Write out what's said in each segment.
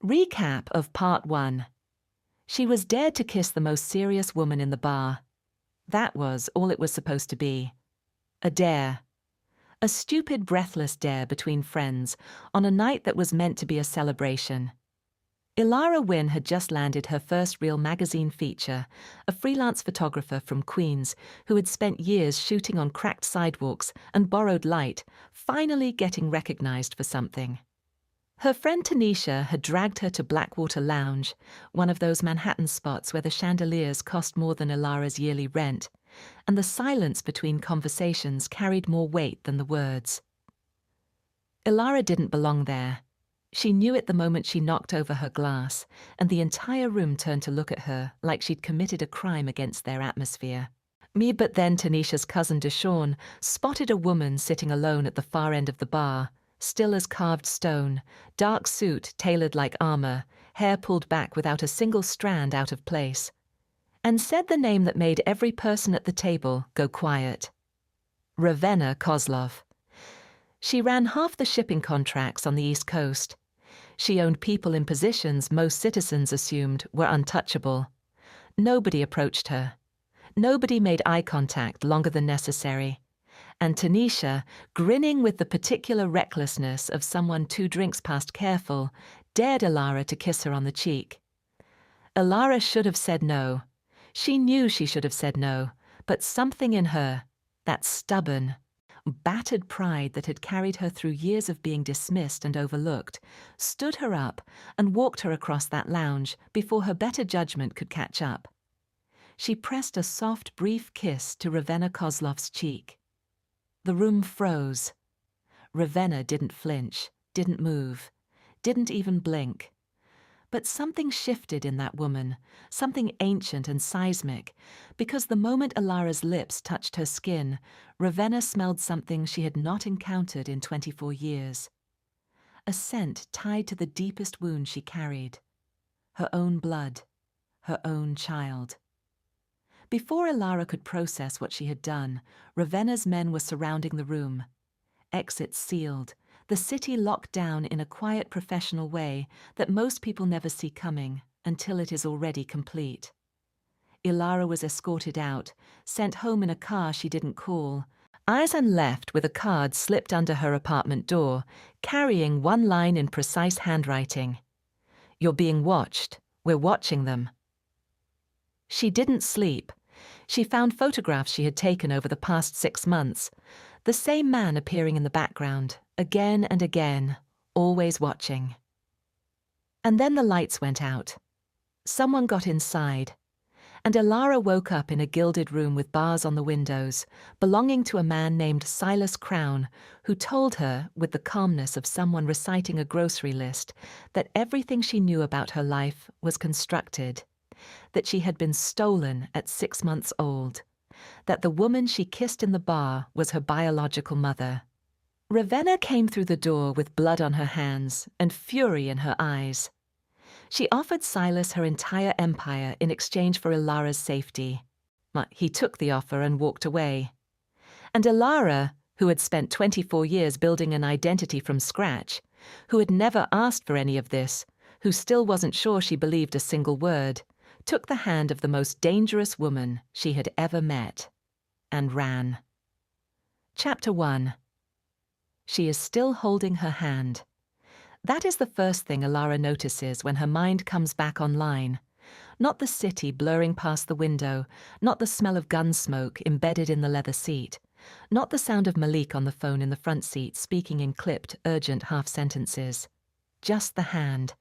Recap of Part 1. She was dared to kiss the most serious woman in the bar. That was all it was supposed to be. A dare. A stupid, breathless dare between friends on a night that was meant to be a celebration. Elara Wynn had just landed her first real magazine feature, a freelance photographer from Queens who had spent years shooting on cracked sidewalks and borrowed light, finally getting recognized for something. Her friend Tanisha had dragged her to Blackwater Lounge, one of those Manhattan spots where the chandeliers cost more than Elara's yearly rent, and the silence between conversations carried more weight than the words. Elara didn't belong there. She knew it the moment she knocked over her glass, and the entire room turned to look at her like she'd committed a crime against their atmosphere. But then Tanisha's cousin Deshawn spotted a woman sitting alone at the far end of the bar, still as carved stone, dark suit tailored like armor, hair pulled back without a single strand out of place, and said the name that made every person at the table go quiet. Ravenna Kozlov. She ran half the shipping contracts on the East Coast. She owned people in positions most citizens assumed were untouchable. Nobody approached her. Nobody made eye contact longer than necessary. And Tanisha, grinning with the particular recklessness of someone 2 drinks past careful, dared Elara to kiss her on the cheek. Elara should have said no. She knew she should have said no, but something in her, that stubborn, battered pride that had carried her through years of being dismissed and overlooked, stood her up and walked her across that lounge before her better judgment could catch up. She pressed a soft, brief kiss to Ravenna Kozlov's cheek. The room froze. Ravenna didn't flinch, didn't move, didn't even blink. But something shifted in that woman, something ancient and seismic, because the moment Elara's lips touched her skin, Ravenna smelled something she had not encountered in 24 years. A scent tied to the deepest wound she carried. Her own blood, her own child. Before Elara could process what she had done, Ravenna's men were surrounding the room. Exits sealed, the city locked down in a quiet professional way that most people never see coming until it is already complete. Elara was escorted out, sent home in a car she didn't call, and left with a card slipped under her apartment door, carrying one line in precise handwriting. "You're being watched. We're watching them." She didn't sleep. She found photographs she had taken over the past 6 months. The same man appearing in the background, again and again, always watching. And then the lights went out. Someone got inside. And Elara woke up in a gilded room with bars on the windows, belonging to a man named Silas Crowne, who told her, with the calmness of someone reciting a grocery list, that everything she knew about her life was constructed. That she had been stolen at 6 months old, that the woman she kissed in the bar was her biological mother. Ravenna came through the door with blood on her hands and fury in her eyes. She offered Silas her entire empire in exchange for Elara's safety. He took the offer and walked away. And Elara, who had spent 24 years building an identity from scratch, who had never asked for any of this, who still wasn't sure she believed a single word, took the hand of the most dangerous woman she had ever met, and ran. Chapter 1. She is still holding her hand. That is the first thing Elara notices when her mind comes back online. Not the city blurring past the window, not the smell of gun smoke embedded in the leather seat, not the sound of Malik on the phone in the front seat speaking in clipped, urgent half-sentences. Just the hand.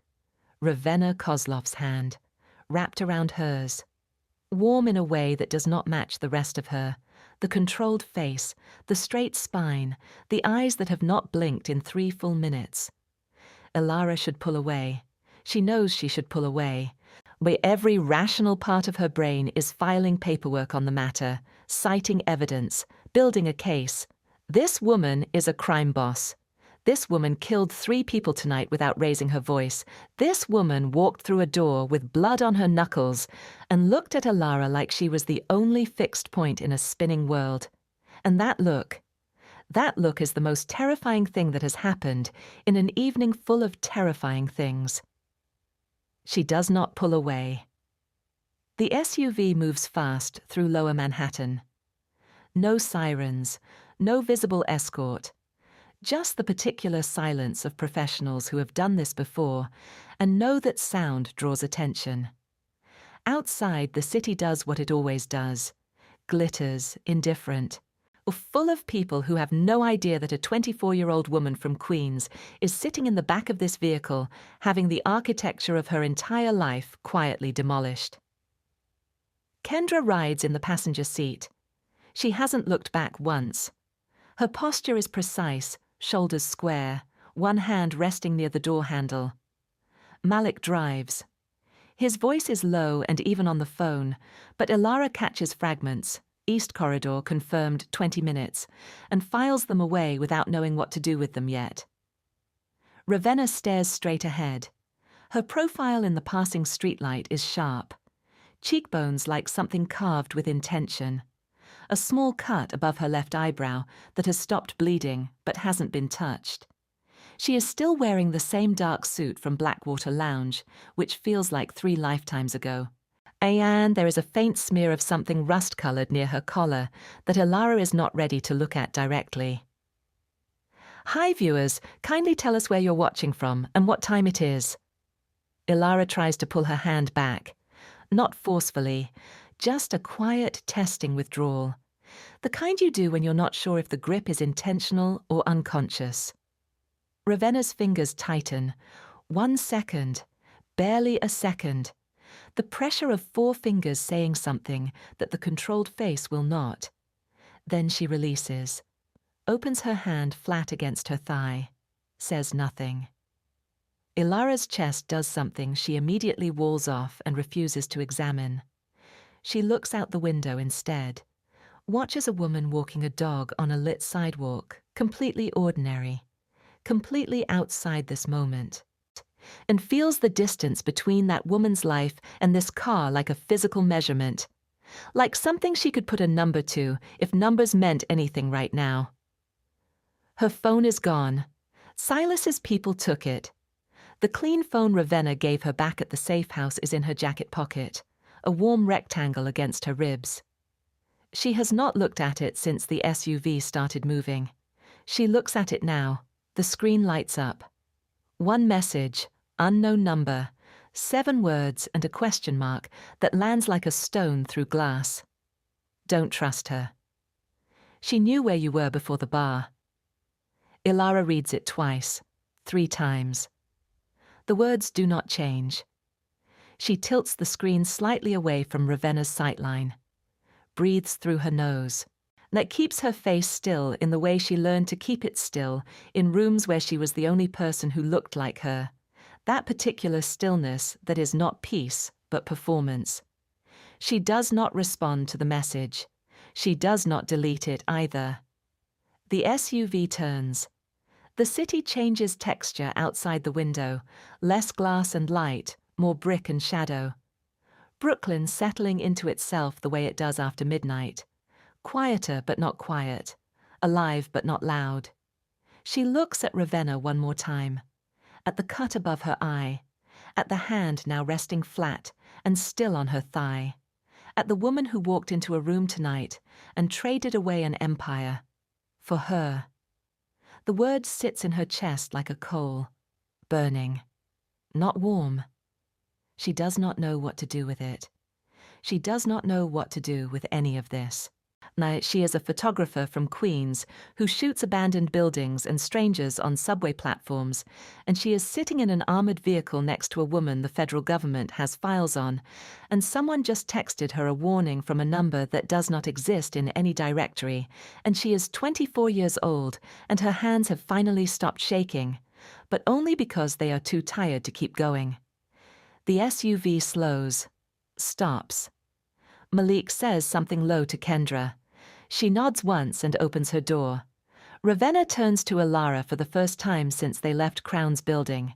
Ravenna Kozlov's hand. Wrapped around hers, warm in a way that does not match the rest of her, the controlled face, the straight spine, the eyes that have not blinked in 3 full minutes. Elara should pull away. She knows she should pull away, where every rational part of her brain is filing paperwork on the matter, citing evidence, building a case. This woman is a crime boss. This woman killed 3 people tonight without raising her voice. This woman walked through a door with blood on her knuckles and looked at Elara like she was the only fixed point in a spinning world. And that look is the most terrifying thing that has happened in an evening full of terrifying things. She does not pull away. The SUV moves fast through Lower Manhattan. No sirens, no visible escort, just the particular silence of professionals who have done this before and know that sound draws attention. Outside, the city does what it always does, glitters, indifferent, or full of people who have no idea that a 24-year-old woman from Queens is sitting in the back of this vehicle, having the architecture of her entire life quietly demolished. Kendra rides in the passenger seat. She hasn't looked back once. Her posture is precise, shoulders square, one hand resting near the door handle. Malik drives. His voice is low and even on the phone, but Elara catches fragments, East Corridor confirmed 20 minutes, and files them away without knowing what to do with them yet. Ravenna stares straight ahead. Her profile in the passing streetlight is sharp. Cheekbones like something carved with intention. A small cut above her left eyebrow that has stopped bleeding but hasn't been touched. She is still wearing the same dark suit from Blackwater Lounge, which feels like 3 lifetimes ago. And there is a faint smear of something rust-colored near her collar that Elara is not ready to look at directly. Hi viewers, kindly tell us where you're watching from and what time it is. Elara tries to pull her hand back. Not forcefully, just a quiet testing withdrawal. The kind you do when you're not sure if the grip is intentional or unconscious. Ravenna's fingers tighten. 1 second, barely a second. The pressure of 4 fingers saying something that the controlled face will not. Then she releases, opens her hand flat against her thigh, says nothing. Elara's chest does something she immediately walls off and refuses to examine. She looks out the window instead, watches a woman walking a dog on a lit sidewalk, completely ordinary, completely outside this moment, and feels the distance between that woman's life and this car like a physical measurement, like something she could put a number to if numbers meant anything right now. Her phone is gone. Silas's people took it. The clean phone Ravenna gave her back at the safe house is in her jacket pocket, a warm rectangle against her ribs. She has not looked at it since the SUV started moving. She looks at it now. The screen lights up. 1 message, unknown number, 7 words and a question mark that lands like a stone through glass. Don't trust her. She knew where you were before the bar. Elara reads it twice, 3 times. The words do not change. She tilts the screen slightly away from Ravenna's sightline, breathes through her nose. That keeps her face still in the way she learned to keep it still in rooms where she was the only person who looked like her. That particular stillness that is not peace, but performance. She does not respond to the message. She does not delete it either. The SUV turns. The city changes texture outside the window, less glass and light, more brick and shadow. Brooklyn settling into itself the way it does after midnight. Quieter but not quiet, alive but not loud. She looks at Ravenna one more time, at the cut above her eye, at the hand now resting flat and still on her thigh, at the woman who walked into a room tonight and traded away an empire. For her. The word sits in her chest like a coal, burning, not warm. She does not know what to do with it. She does not know what to do with any of this. Now, she is a photographer from Queens who shoots abandoned buildings and strangers on subway platforms, and she is sitting in an armored vehicle next to a woman the federal government has files on, and someone just texted her a warning from a number that does not exist in any directory, and she is 24 years old, and her hands have finally stopped shaking, but only because they are too tired to keep going. The SUV slows, stops. Malik says something low to Kendra. She nods once and opens her door. Ravenna turns to Elara for the first time since they left Crowne's building.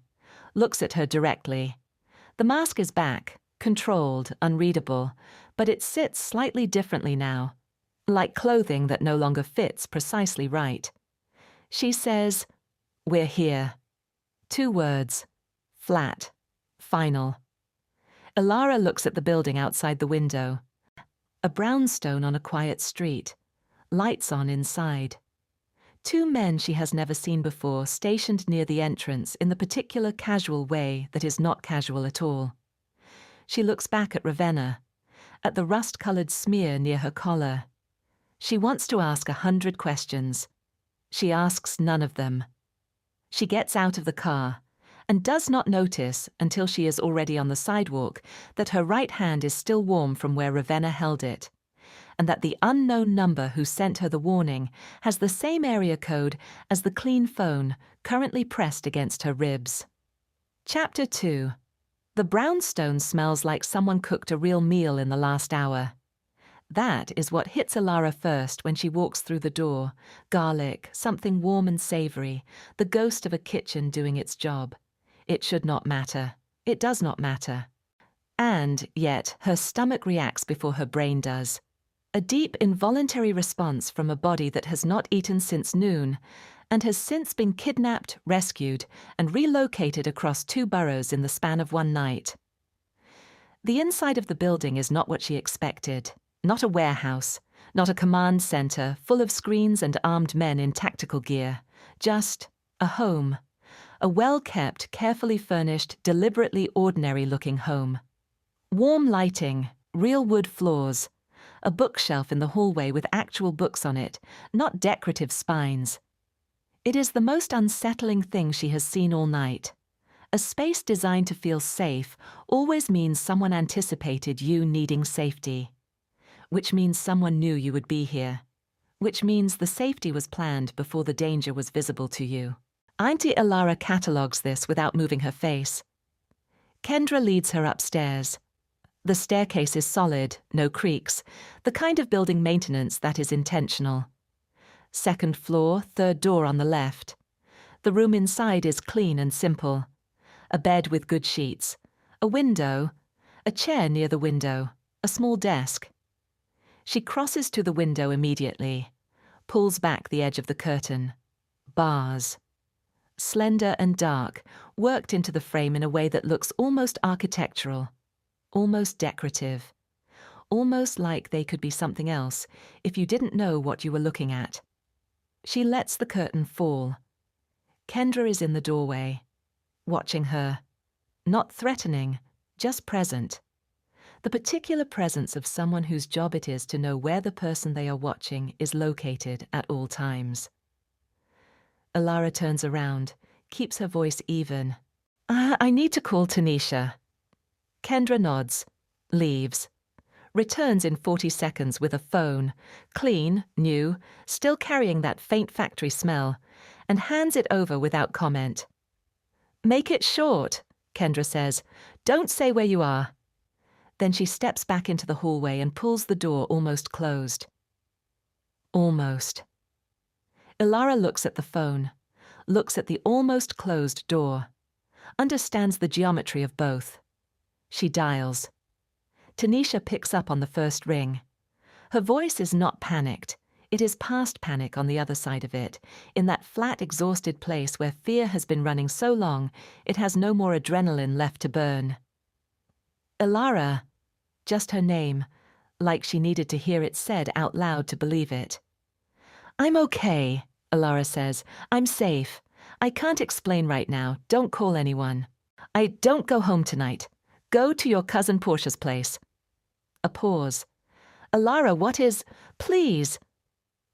Looks at her directly. The mask is back, controlled, unreadable, but it sits slightly differently now, like clothing that no longer fits precisely right. She says, "We're here." 2 words. Flat. Final. Elara looks at the building outside the window. A brownstone on a quiet street. Lights on inside. Two men she has never seen before stationed near the entrance in the particular casual way that is not casual at all. She looks back at Ravenna, at the rust-coloured smear near her collar. She wants to ask 100 questions. She asks none of them. She gets out of the car and does not notice, until she is already on the sidewalk, that her right hand is still warm from where Ravenna held it, and that the unknown number who sent her the warning has the same area code as the clean phone currently pressed against her ribs. Chapter 2. The brownstone smells like someone cooked a real meal in the last hour. That is what hits Elara first when she walks through the door. Garlic, something warm and savoury, the ghost of a kitchen doing its job. It should not matter. It does not matter. And yet her stomach reacts before her brain does. A deep involuntary response from a body that has not eaten since noon and has since been kidnapped, rescued, and relocated across 2 boroughs in the span of one night. The inside of the building is not what she expected. Not a warehouse, not a command centre full of screens and armed men in tactical gear. Just a home. A well-kept, carefully furnished, deliberately ordinary-looking home. Warm lighting, real wood floors, a bookshelf in the hallway with actual books on it, not decorative spines. It is the most unsettling thing she has seen all night. A space designed to feel safe always means someone anticipated you needing safety. Which means someone knew you would be here. Which means the safety was planned before the danger was visible to you. Auntie Elara catalogues this without moving her face. Kendra leads her upstairs. The staircase is solid, no creaks, the kind of building maintenance that is intentional. 2nd floor, 3rd door on the left. The room inside is clean and simple. A bed with good sheets, a window, a chair near the window, a small desk. She crosses to the window immediately, pulls back the edge of the curtain. Bars. Slender and dark, worked into the frame in a way that looks almost architectural, almost decorative, almost like they could be something else if you didn't know what you were looking at. She lets the curtain fall. Kendra is in the doorway, watching her. Not threatening, just present. The particular presence of someone whose job it is to know where the person they are watching is located at all times. Elara turns around, keeps her voice even. I need to call Tanisha. Kendra nods, leaves. Returns in 40 seconds with a phone, clean, new, still carrying that faint factory smell, and hands it over without comment. Make it short, Kendra says. Don't say where you are. Then she steps back into the hallway and pulls the door almost closed. Almost. Elara looks at the phone, looks at the almost closed door, understands the geometry of both. She dials. Tanisha picks up on the first ring. Her voice is not panicked. It is past panic on the other side of it, in that flat, exhausted place where fear has been running so long it has no more adrenaline left to burn. Elara, just her name, like she needed to hear it said out loud to believe it. I'm okay, Elara says. I'm safe. I can't explain right now. Don't call anyone. I don't go home tonight. Go to your cousin Portia's place. A pause. Elara, what is... Please.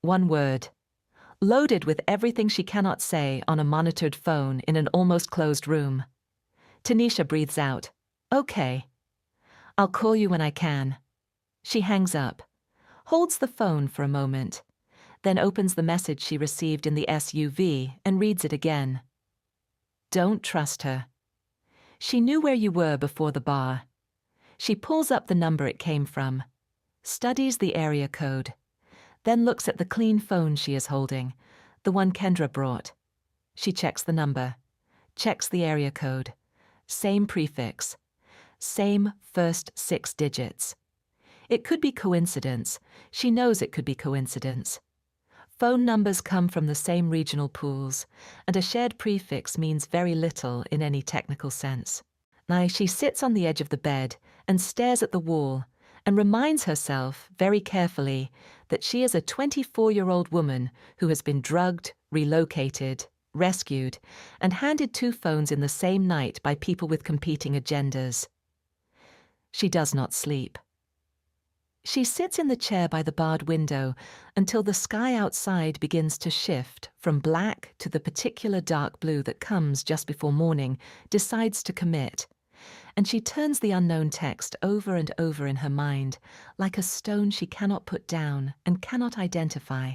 One word. Loaded with everything she cannot say on a monitored phone in an almost closed room. Tanisha breathes out. Okay. I'll call you when I can. She hangs up, holds the phone for a moment, then opens the message she received in the SUV and reads it again. Don't trust her. She knew where you were before the bar. She pulls up the number it came from, studies the area code, then looks at the clean phone she is holding, the one Kendra brought. She checks the number, checks the area code, same prefix, same first 6 digits. It could be coincidence. She knows it could be coincidence. Phone numbers come from the same regional pools, and a shared prefix means very little in any technical sense. Now she sits on the edge of the bed and stares at the wall and reminds herself, very carefully, that she is a 24-year-old woman who has been drugged, relocated, rescued, and handed 2 phones in the same night by people with competing agendas. She does not sleep. She sits in the chair by the barred window until the sky outside begins to shift from black to the particular dark blue that comes just before morning, decides to commit, and she turns the unknown text over and over in her mind like a stone she cannot put down and cannot identify.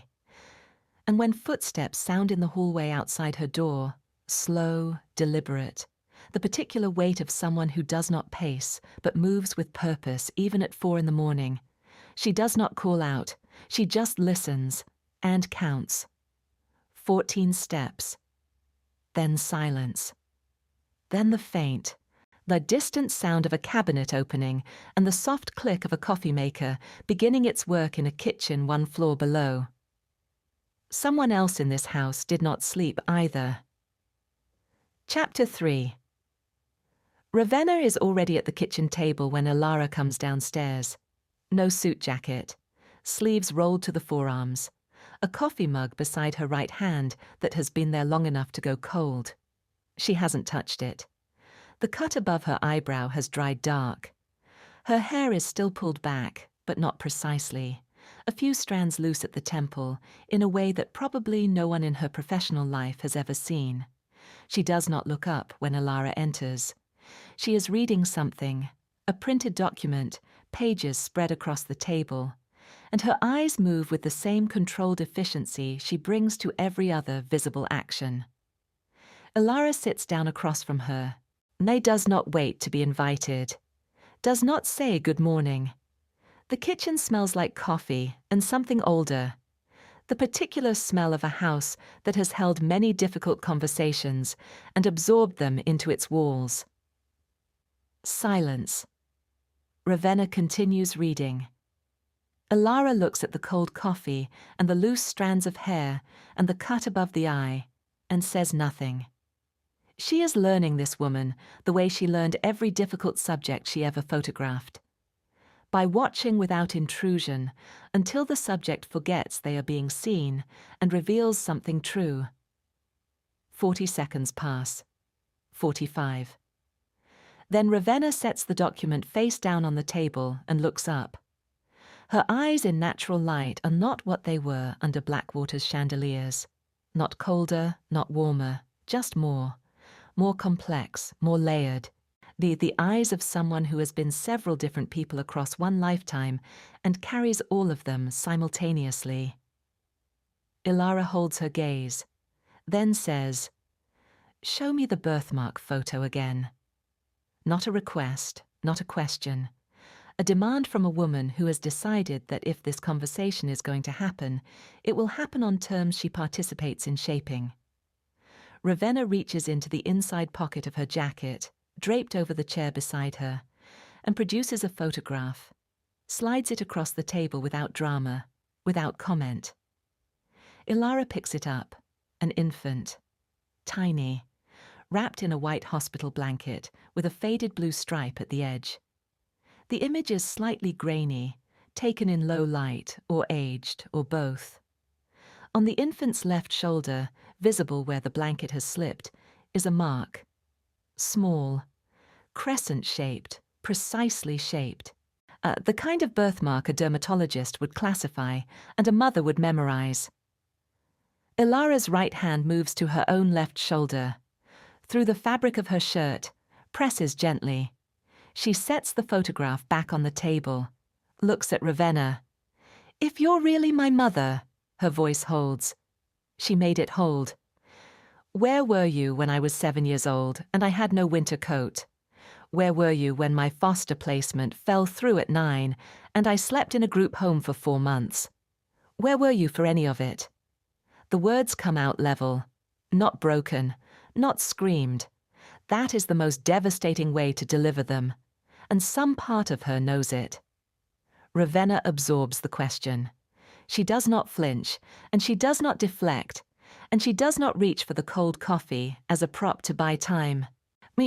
And when footsteps sound in the hallway outside her door, slow, deliberate, the particular weight of someone who does not pace but moves with purpose even at 4 a.m, she does not call out, she just listens and counts. 14 steps. Then silence. Then the faint, the distant sound of a cabinet opening and the soft click of a coffee maker beginning its work in a kitchen 1 floor below. Someone else in this house did not sleep either. Chapter 3. Ravenna is already at the kitchen table when Elara comes downstairs. No suit jacket, sleeves rolled to the forearms, a coffee mug beside her right hand that has been there long enough to go cold. She hasn't touched it. The cut above her eyebrow has dried dark. Her hair is still pulled back, but not precisely, a few strands loose at the temple, in a way that probably no one in her professional life has ever seen. She does not look up when Elara enters. She is reading something, a printed document, pages spread across the table, and her eyes move with the same controlled efficiency she brings to every other visible action. Elara sits down across from her. Nay does not wait to be invited, does not say good morning. The kitchen smells like coffee and something older, the particular smell of a house that has held many difficult conversations and absorbed them into its walls. Silence. Ravenna continues reading. Elara looks at the cold coffee and the loose strands of hair and the cut above the eye and says nothing. She is learning this woman the way she learned every difficult subject she ever photographed. By watching without intrusion until the subject forgets they are being seen and reveals something true. 40 seconds pass. 45. Then Ravenna sets the document face down on the table and looks up. Her eyes in natural light are not what they were under Blackwater's chandeliers. Not colder, not warmer, just more complex, more layered. The eyes of someone who has been several different people across one lifetime and carries all of them simultaneously. Elara holds her gaze, then says, "Show me the birthmark photo again." Not a request, not a question. A demand from a woman who has decided that if this conversation is going to happen, it will happen on terms she participates in shaping. Ravenna reaches into the inside pocket of her jacket, draped over the chair beside her, and produces a photograph, slides it across the table without drama, without comment. Elara picks it up, an infant, tiny, wrapped in a white hospital blanket with a faded blue stripe at the edge. The image is slightly grainy, taken in low light, or aged, or both. On the infant's left shoulder, visible where the blanket has slipped, is a mark. Small, crescent-shaped, precisely shaped. The kind of birthmark a dermatologist would classify and a mother would memorize. Elara's right hand moves to her own left shoulder. Through the fabric of her shirt, presses gently. She sets the photograph back on the table, looks at Ravenna. "If you're really my mother," her voice holds. She made it hold. "Where were you when I was 7 years old and I had no winter coat? Where were you when my foster placement fell through at 9 and I slept in a group home for 4 months? Where were you for any of it?" The words come out level, not broken, not screamed. That is the most devastating way to deliver them, and some part of her knows it. Ravenna absorbs the question. She does not flinch, and she does not deflect, and she does not reach for the cold coffee as a prop to buy time.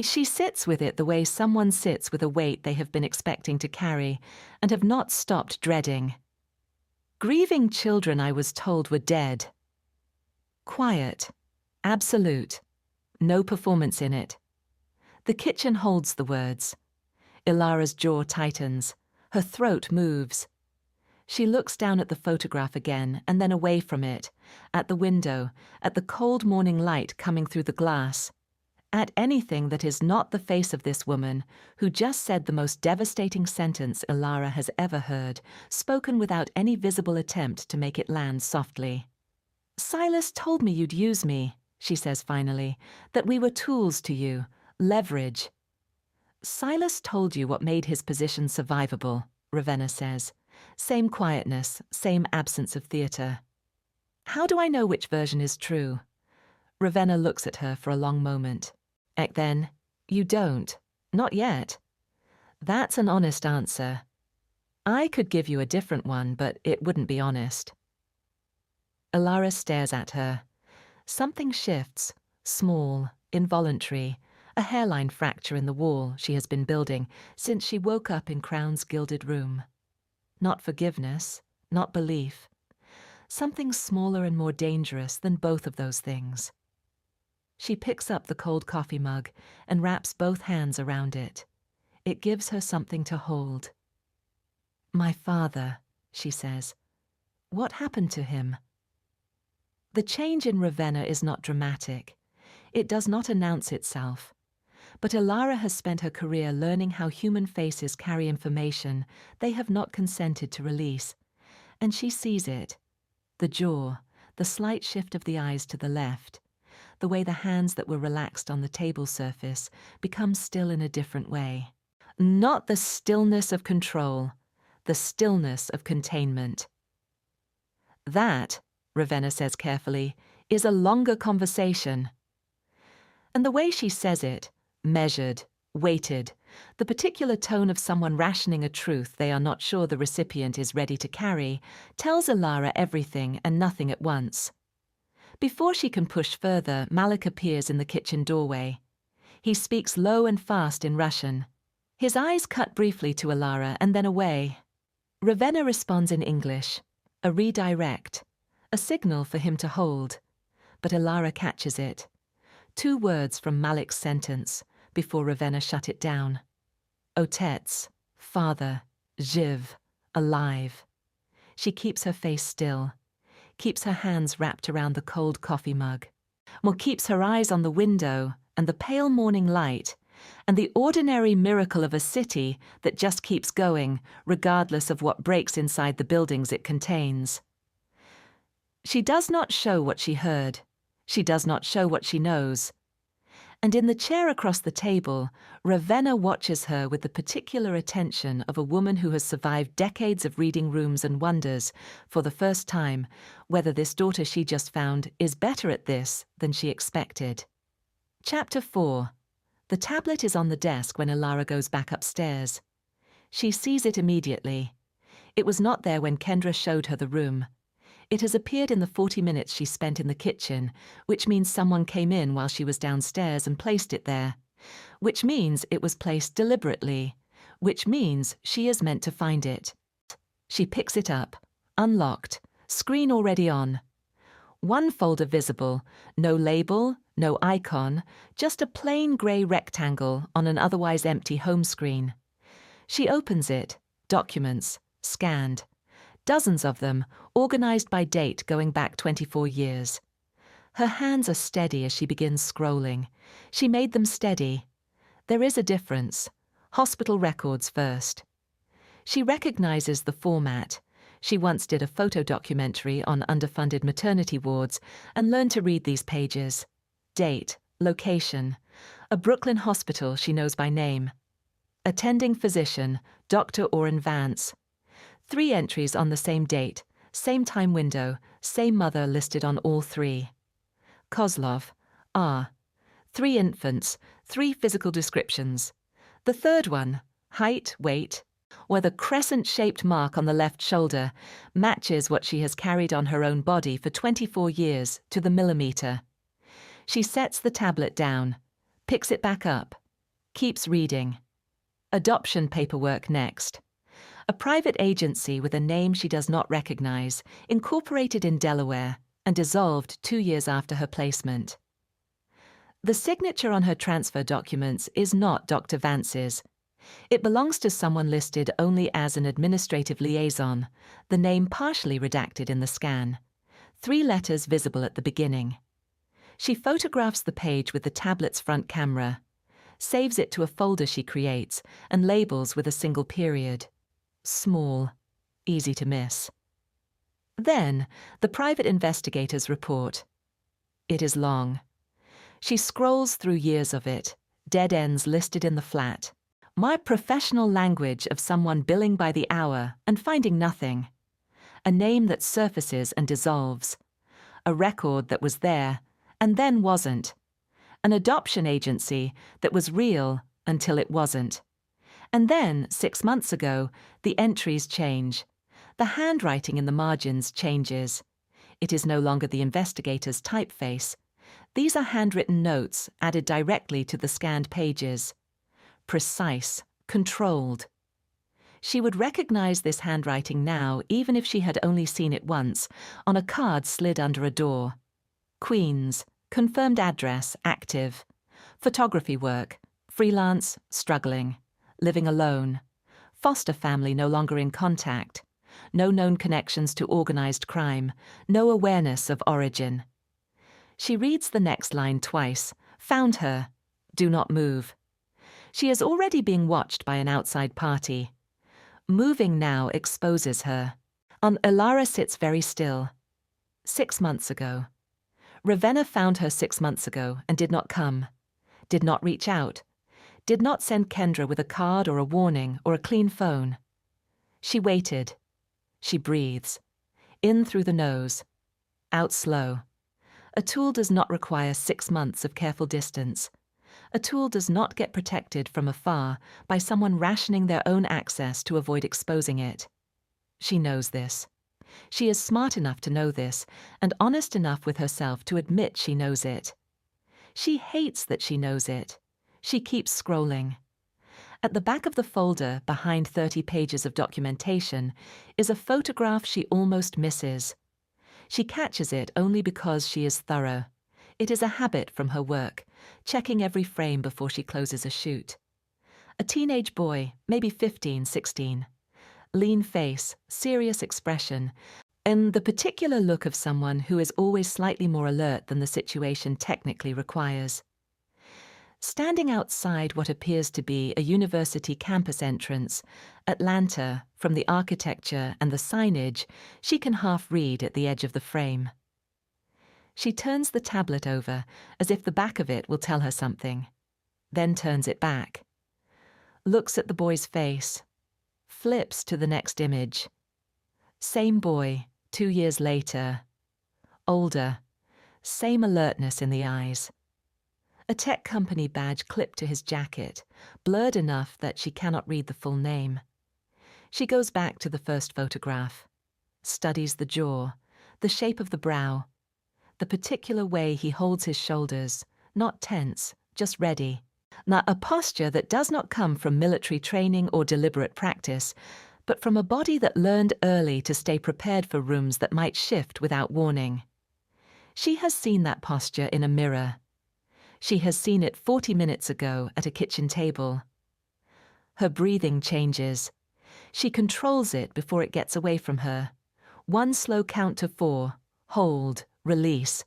She sits with it the way someone sits with a weight they have been expecting to carry and have not stopped dreading. Grieving children, I was told, were dead. Quiet. Absolute. No performance in it. The kitchen holds the words. Elara's jaw tightens. Her throat moves. She looks down at the photograph again and then away from it, at the window, at the cold morning light coming through the glass, at anything that is not the face of this woman who just said the most devastating sentence Elara has ever heard, spoken without any visible attempt to make it land softly. "Silas told me you'd use me," she says finally, "that we were tools to you, leverage." "Silas told you what made his position survivable," Ravenna says. Same quietness, same absence of theatre. "How do I know which version is true?" Ravenna looks at her for a long moment. Then, "You don't. Not yet." That's an honest answer. I could give you a different one, but it wouldn't be honest. Elara stares at her. Something shifts, small, involuntary, a hairline fracture in the wall she has been building since she woke up in Crowne's gilded room. Not forgiveness, not belief. Something smaller and more dangerous than both of those things. She picks up the cold coffee mug and wraps both hands around it. It gives her something to hold. "My father," she says. "What happened to him?" The change in Ravenna is not dramatic. It does not announce itself. But Elara has spent her career learning how human faces carry information they have not consented to release. And she sees it. The jaw, the slight shift of the eyes to the left, the way the hands that were relaxed on the table surface become still in a different way. Not the stillness of control, the stillness of containment. That, Ravenna says carefully, is a longer conversation. And the way she says it, measured, weighted, the particular tone of someone rationing a truth they are not sure the recipient is ready to carry, tells Elara everything and nothing at once. Before she can push further, Malik appears in the kitchen doorway. He speaks low and fast in Russian. His eyes cut briefly to Elara and then away. Ravenna responds in English, a redirect, a signal for him to hold. But Elara catches it. 2 words from Malik's sentence before Ravenna shut it down. Otets, father, Živ, alive. She keeps her face still, keeps her hands wrapped around the cold coffee mug, keeps her eyes on the window and the pale morning light and the ordinary miracle of a city that just keeps going regardless of what breaks inside the buildings it contains. She does not show what she heard. She does not show what she knows. And in the chair across the table, Ravenna watches her with the particular attention of a woman who has survived decades of reading rooms and wonders, for the first time, whether this daughter she just found is better at this than she expected. Chapter 4. The tablet is on the desk when Elara goes back upstairs. She sees it immediately. It was not there when Kendra showed her the room. It has appeared in the 40 minutes she spent in the kitchen, which means someone came in while she was downstairs and placed it there, which means it was placed deliberately, which means she is meant to find it. She picks it up, unlocked, screen already on. One folder visible, no label, no icon, just a plain grey rectangle on an otherwise empty home screen. She opens it, documents, scanned. Dozens of them, organized by date going back 24 years. Her hands are steady as she begins scrolling. She made them steady. There is a difference. Hospital records first. She recognizes the format. She once did a photo documentary on underfunded maternity wards and learned to read these pages. Date, location, a Brooklyn hospital she knows by name. Attending physician, Dr. Orrin Vance. 3 entries on the same date, same time window, same mother listed on all 3. Kozlov, R. 3 infants, 3 physical descriptions. The third one, height, weight, where the crescent-shaped mark on the left shoulder matches what she has carried on her own body for 24 years to the millimeter. She sets the tablet down, picks it back up, Keeps reading. Adoption paperwork next. A private agency with a name she does not recognize, incorporated in Delaware, and dissolved 2 years after her placement. The signature on her transfer documents is not Dr. Vance's. It belongs to someone listed only as an administrative liaison, the name partially redacted in the scan. 3 letters visible at the beginning. She photographs the page with the tablet's front camera, saves it to a folder she creates, and labels with a single period. Small, easy to miss. Then, the private investigator's report. It is long. She scrolls through years of it, dead ends listed in the flat. My professional language of someone billing by the hour and finding nothing. A name that surfaces and dissolves. A record that was there and then wasn't. An adoption agency that was real until it wasn't. And then, 6 months ago, the entries change. The handwriting in the margins changes. It is no longer the investigator's typeface. These are handwritten notes added directly to the scanned pages. Precise, controlled. She would recognize this handwriting now, even if she had only seen it once, on a card slid under a door. Queens, confirmed address, active. Photography work, freelance, struggling. Living alone. Foster family no longer in contact. No known connections to organized crime. No awareness of origin. She reads the next line twice. Found her. Do not move. She is already being watched by an outside party. Moving now exposes her. Elara sits very still. 6 months ago. Ravenna found her 6 months ago and did not come. Did not reach out. Did not send Kendra with a card or a warning or a clean phone. She waited. She breathes. In through the nose. Out slow. A tool does not require 6 months of careful distance. A tool does not get protected from afar by someone rationing their own access to avoid exposing it. She knows this. She is smart enough to know this, and honest enough with herself to admit she knows it. She hates that she knows it. She keeps scrolling. At the back of the folder, behind 30 pages of documentation, is a photograph she almost misses. She catches it only because she is thorough. It is a habit from her work, checking every frame before she closes a shoot. A teenage boy, maybe 15, 16. Lean face, serious expression, and the particular look of someone who is always slightly more alert than the situation technically requires. Standing outside what appears to be a university campus entrance, Atlanta, from the architecture and the signage, she can half read at the edge of the frame. She turns the tablet over, as if the back of it will tell her something, then turns it back. Looks at the boy's face. Flips to the next image. Same boy, 2 years later. Older. Same alertness in the eyes. A tech company badge clipped to his jacket, blurred enough that she cannot read the full name. She goes back to the first photograph. Studies the jaw, the shape of the brow, the particular way he holds his shoulders, not tense, just ready. Now, a posture that does not come from military training or deliberate practice, but from a body that learned early to stay prepared for rooms that might shift without warning. She has seen that posture in a mirror. She has seen it 40 minutes ago at a kitchen table. Her breathing changes. She controls it before it gets away from her. 1 slow count to 4. Hold. Release.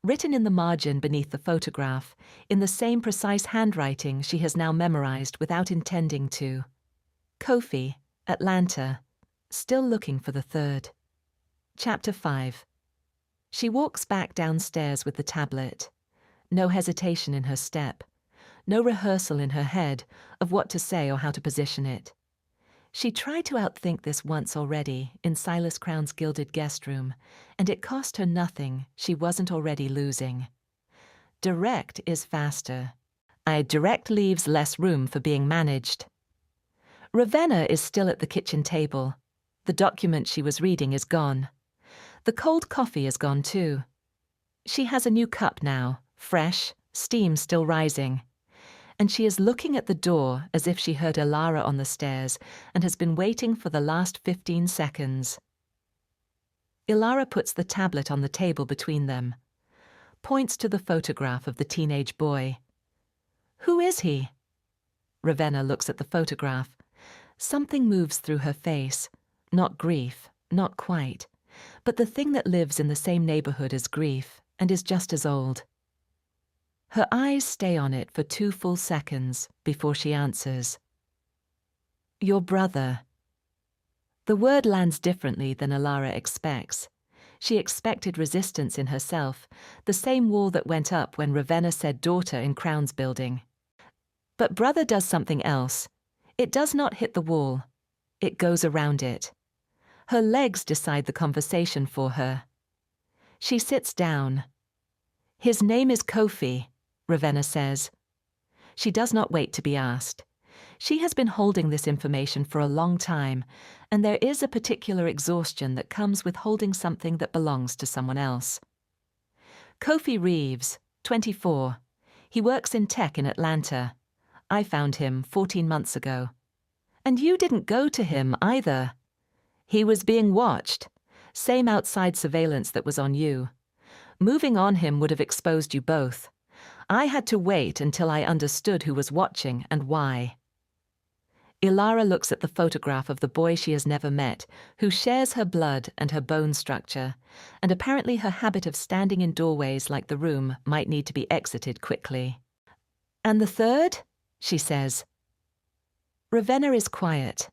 Written in the margin beneath the photograph, in the same precise handwriting she has now memorized without intending to. Kofi, Atlanta. Still looking for the 3rd. Chapter 5. She walks back downstairs with the tablet. No hesitation in her step. No rehearsal in her head of what to say or how to position it. She tried to outthink this once already in Silas Crowne's gilded guest room, and it cost her nothing she wasn't already losing. Direct is faster. Direct leaves less room for being managed. Ravenna is still at the kitchen table. The document she was reading is gone. The cold coffee is gone too. She has a new cup now, fresh, steam still rising. and she is looking at the door as if she heard Elara on the stairs and has been waiting for the last 15 seconds. Elara puts the tablet on the table between them, points to the photograph of the teenage boy. Who is he? Ravenna looks at the photograph. Something moves through her face. Not grief, not quite, but the thing that lives in the same neighborhood as grief and is just as old. Her eyes stay on it for 2 full seconds before she answers. Your brother. The word lands differently than Elara expects. She expected resistance in herself, the same wall that went up when Ravenna said daughter in Crowne's building. But brother does something else. It does not hit the wall. It goes around it. Her legs decide the conversation for her. She sits down. His name is Kofi, Ravenna says. She does not wait to be asked. She has been holding this information for a long time, and there is a particular exhaustion that comes with holding something that belongs to someone else. Kofi Reeves, 24. He works in tech in Atlanta. I found him 14 months ago. And you didn't go to him either. He was being watched. Same outside surveillance that was on you. Moving on him would have exposed you both. I had to wait until I understood who was watching and why. Elara looks at the photograph of the boy she has never met, who shares her blood and her bone structure, and apparently her habit of standing in doorways like the room might need to be exited quickly. And the third? She says. Ravenna is quiet.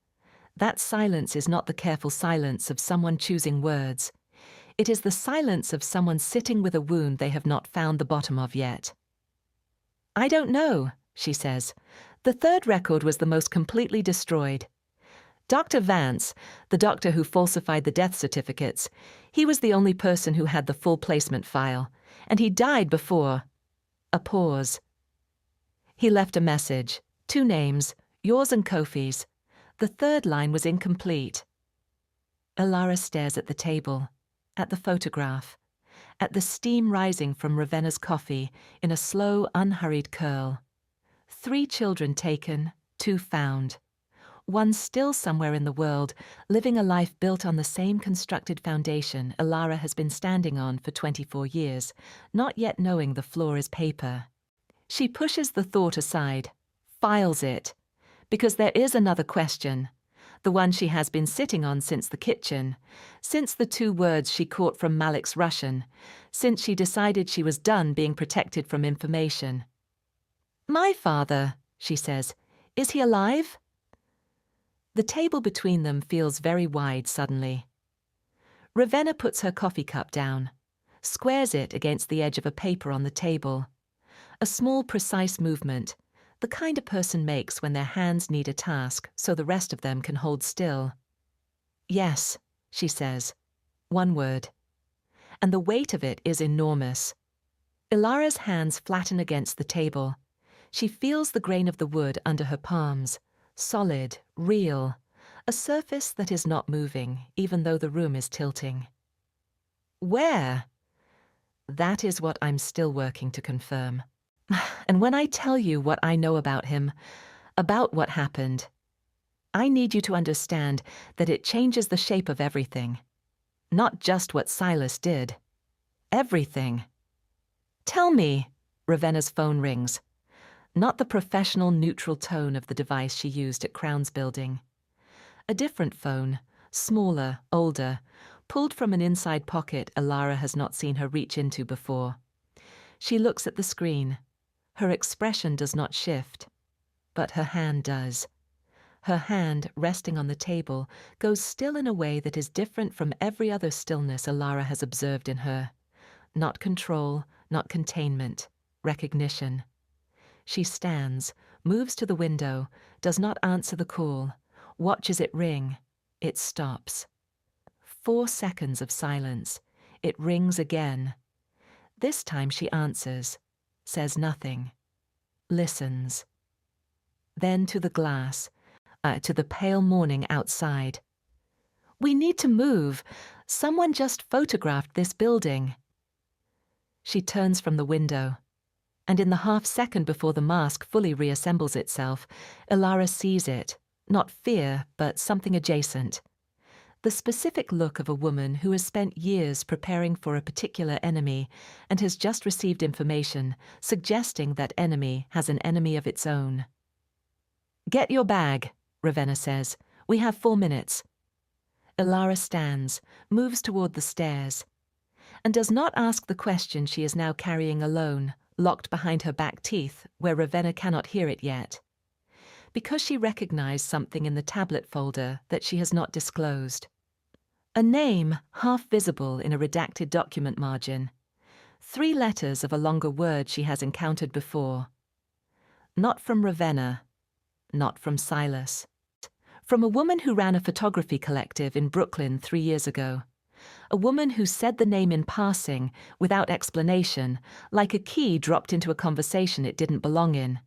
That silence is not the careful silence of someone choosing words. It is the silence of someone sitting with a wound they have not found the bottom of yet. I don't know, she says. The third record was the most completely destroyed. Dr. Vance, the doctor who falsified the death certificates, he was the only person who had the full placement file, and he died before. A pause. He left a message, 2 names, yours and Kofi's. The third line was incomplete. Elara stares at the table, at the photograph, at the steam rising from Ravenna's coffee in a slow, unhurried curl. 3 children taken, 2 found. 1 still somewhere in the world, living a life built on the same constructed foundation Elara has been standing on for 24 years, not yet knowing the floor is paper. She pushes the thought aside, files it, because there is another question, the one she has been sitting on since the kitchen, since the 2 words she caught from Malik's Russian, since she decided she was done being protected from information. My father, she says, is he alive? The table between them feels very wide suddenly. Ravenna puts her coffee cup down, squares it against the edge of a paper on the table. A small, precise movement, the kind a person makes when their hands need a task so the rest of them can hold still. Yes, she says. 1 word. And the weight of it is enormous. Elara's hands flatten against the table. She feels the grain of the wood under her palms, solid, real, a surface that is not moving, even though the room is tilting. Where? That is what I'm still working to confirm. And when I tell you what I know about him, about what happened, I need you to understand that it changes the shape of everything. Not just what Silas did. Everything. Tell me, Ravenna's phone rings. Not the professional, neutral tone of the device she used at Crowne's building. A different phone, smaller, older, pulled from an inside pocket Elara has not seen her reach into before. She looks at the screen. Her expression does not shift, but her hand does. Her hand, resting on the table, goes still in a way that is different from every other stillness Elara has observed in her. Not control, not containment, recognition. She stands, moves to the window, does not answer the call, watches it ring. It stops. 4 seconds of silence. It rings again. This time she answers, says nothing, listens. Then to the glass, to the pale morning outside. We need to move. Someone just photographed this building. She turns from the window. And in the half-second before the mask fully reassembles itself, Elara sees it, not fear, but something adjacent. The specific look of a woman who has spent years preparing for a particular enemy and has just received information suggesting that enemy has an enemy of its own. "Get your bag," Ravenna says. "We have 4 minutes." Elara stands, moves toward the stairs, and does not ask the question she is now carrying alone, locked behind her back teeth, where Ravenna cannot hear it yet. Because she recognized something in the tablet folder that she has not disclosed. A name half visible in a redacted document margin. 3 letters of a longer word she has encountered before. Not from Ravenna. Not from Silas. From a woman who ran a photography collective in Brooklyn 3 years ago. A woman who said the name in passing, without explanation, like a key dropped into a conversation it didn't belong in.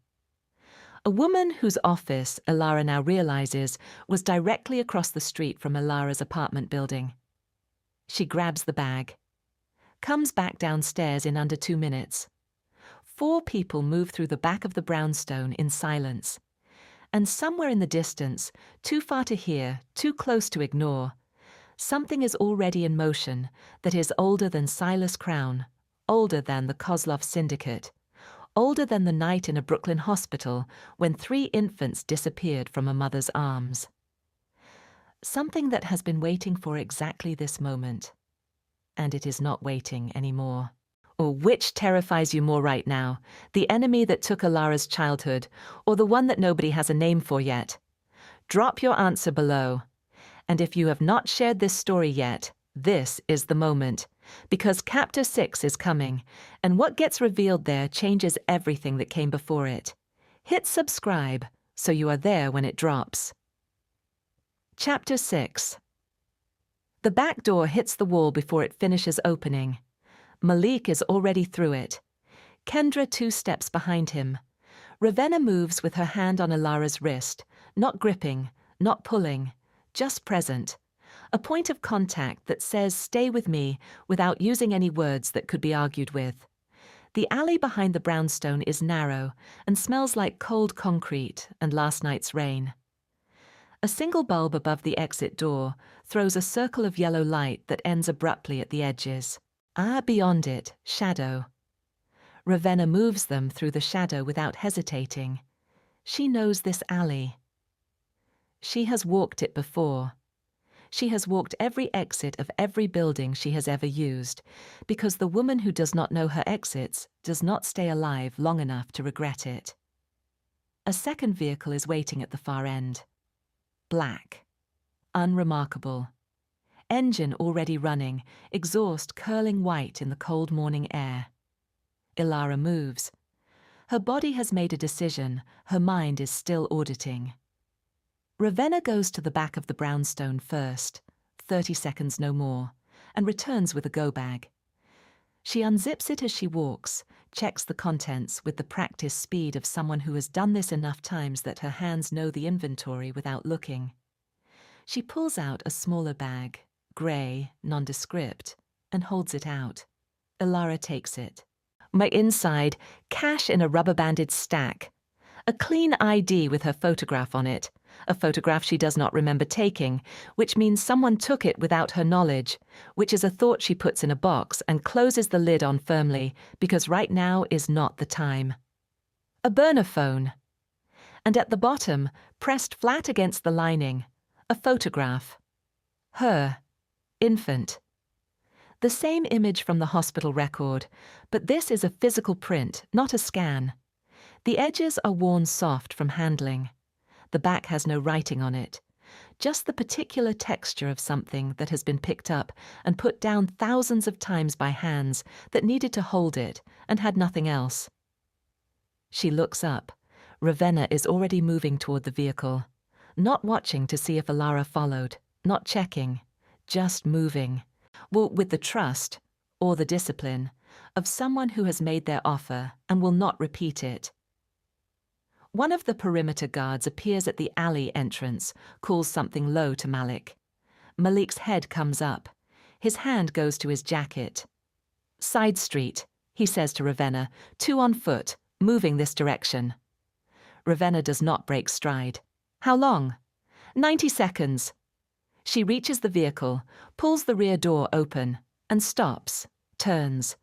A woman whose office, Elara now realizes, was directly across the street from Elara's apartment building. She grabs the bag. Comes back downstairs in under 2 minutes. 4 people move through the back of the brownstone in silence. And somewhere in the distance, too far to hear, too close to ignore, something is already in motion that is older than Silas Crowne, older than the Kozlov Syndicate, older than the night in a Brooklyn hospital when 3 infants disappeared from a mother's arms. Something that has been waiting for exactly this moment. And it is not waiting anymore. Or which terrifies you more right now, the enemy that took Elara's childhood, or the one that nobody has a name for yet? Drop your answer below. And if you have not shared this story yet, this is the moment. Because Chapter 6 is coming, and what gets revealed there changes everything that came before it. Hit subscribe so you are there when it drops. Chapter 6. The back door hits the wall before it finishes opening. Malik is already through it. Kendra 2 steps behind him. Ravenna moves with her hand on Elara's wrist, not gripping, not pulling, just present. A point of contact that says stay with me without using any words that could be argued with. The alley behind the brownstone is narrow and smells like cold concrete and last night's rain. A single bulb above the exit door throws a circle of yellow light that ends abruptly at the edges. Beyond it, shadow. Ravenna moves them through the shadow without hesitating. She knows this alley. She has walked it before. She has walked every exit of every building she has ever used, because the woman who does not know her exits does not stay alive long enough to regret it. A second vehicle is waiting at the far end. Black. Unremarkable. Engine already running, exhaust curling white in the cold morning air. Elara moves. Her body has made a decision, her mind is still auditing. Ravenna goes to the back of the brownstone first, 30 seconds no more, and returns with a go-bag. She unzips it as she walks, checks the contents with the practiced speed of someone who has done this enough times that her hands know the inventory without looking. She pulls out a smaller bag, grey, nondescript, and holds it out. Elara takes it. Inside, cash in a rubber-banded stack. A clean ID with her photograph on it. A photograph she does not remember taking, which means someone took it without her knowledge, which is a thought she puts in a box and closes the lid on firmly, because right now is not the time. A burner phone. And at the bottom, pressed flat against the lining, a photograph. Her. Infant. The same image from the hospital record, but this is a physical print, not a scan. The edges are worn soft from handling. The back has no writing on it, just the particular texture of something that has been picked up and put down thousands of times by hands that needed to hold it and had nothing else. She looks up. Ravenna is already moving toward the vehicle, not watching to see if Elara followed, not checking, just moving, with the trust, or the discipline, of someone who has made their offer and will not repeat it. One of the perimeter guards appears at the alley entrance, calls something low to Malik. Malik's head comes up. His hand goes to his jacket. Side street, he says to Ravenna, 2 on foot, moving this direction. Ravenna does not break stride. How long? 90 seconds. She reaches the vehicle, pulls the rear door open, and stops, turns.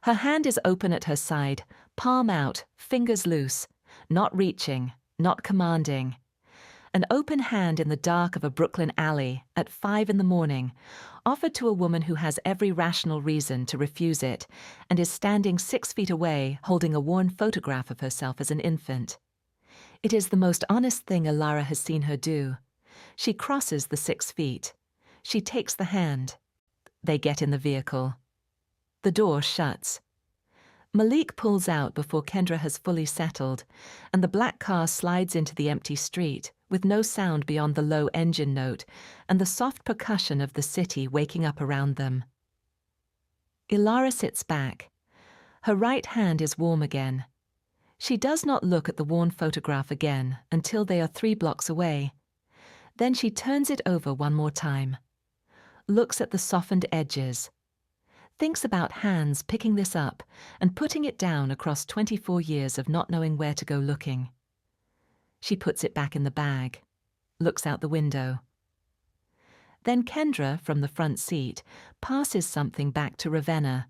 Her hand is open at her side, palm out, fingers loose, not reaching, not commanding. An open hand in the dark of a Brooklyn alley at 5 a.m, offered to a woman who has every rational reason to refuse it and is standing 6 feet away holding a worn photograph of herself as an infant. It is the most honest thing Elara has seen her do. She crosses the 6 feet. She takes the hand. They get in the vehicle. The door shuts. Malik pulls out before Kendra has fully settled, and the black car slides into the empty street, with no sound beyond the low engine note and the soft percussion of the city waking up around them. Elara sits back. Her right hand is warm again. She does not look at the worn photograph again until they are 3 blocks away. Then she turns it over one more time, looks at the softened edges, thinks about hands picking this up and putting it down across 24 years of not knowing where to go looking. She puts it back in the bag, looks out the window. Then Kendra, from the front seat, passes something back to Ravenna.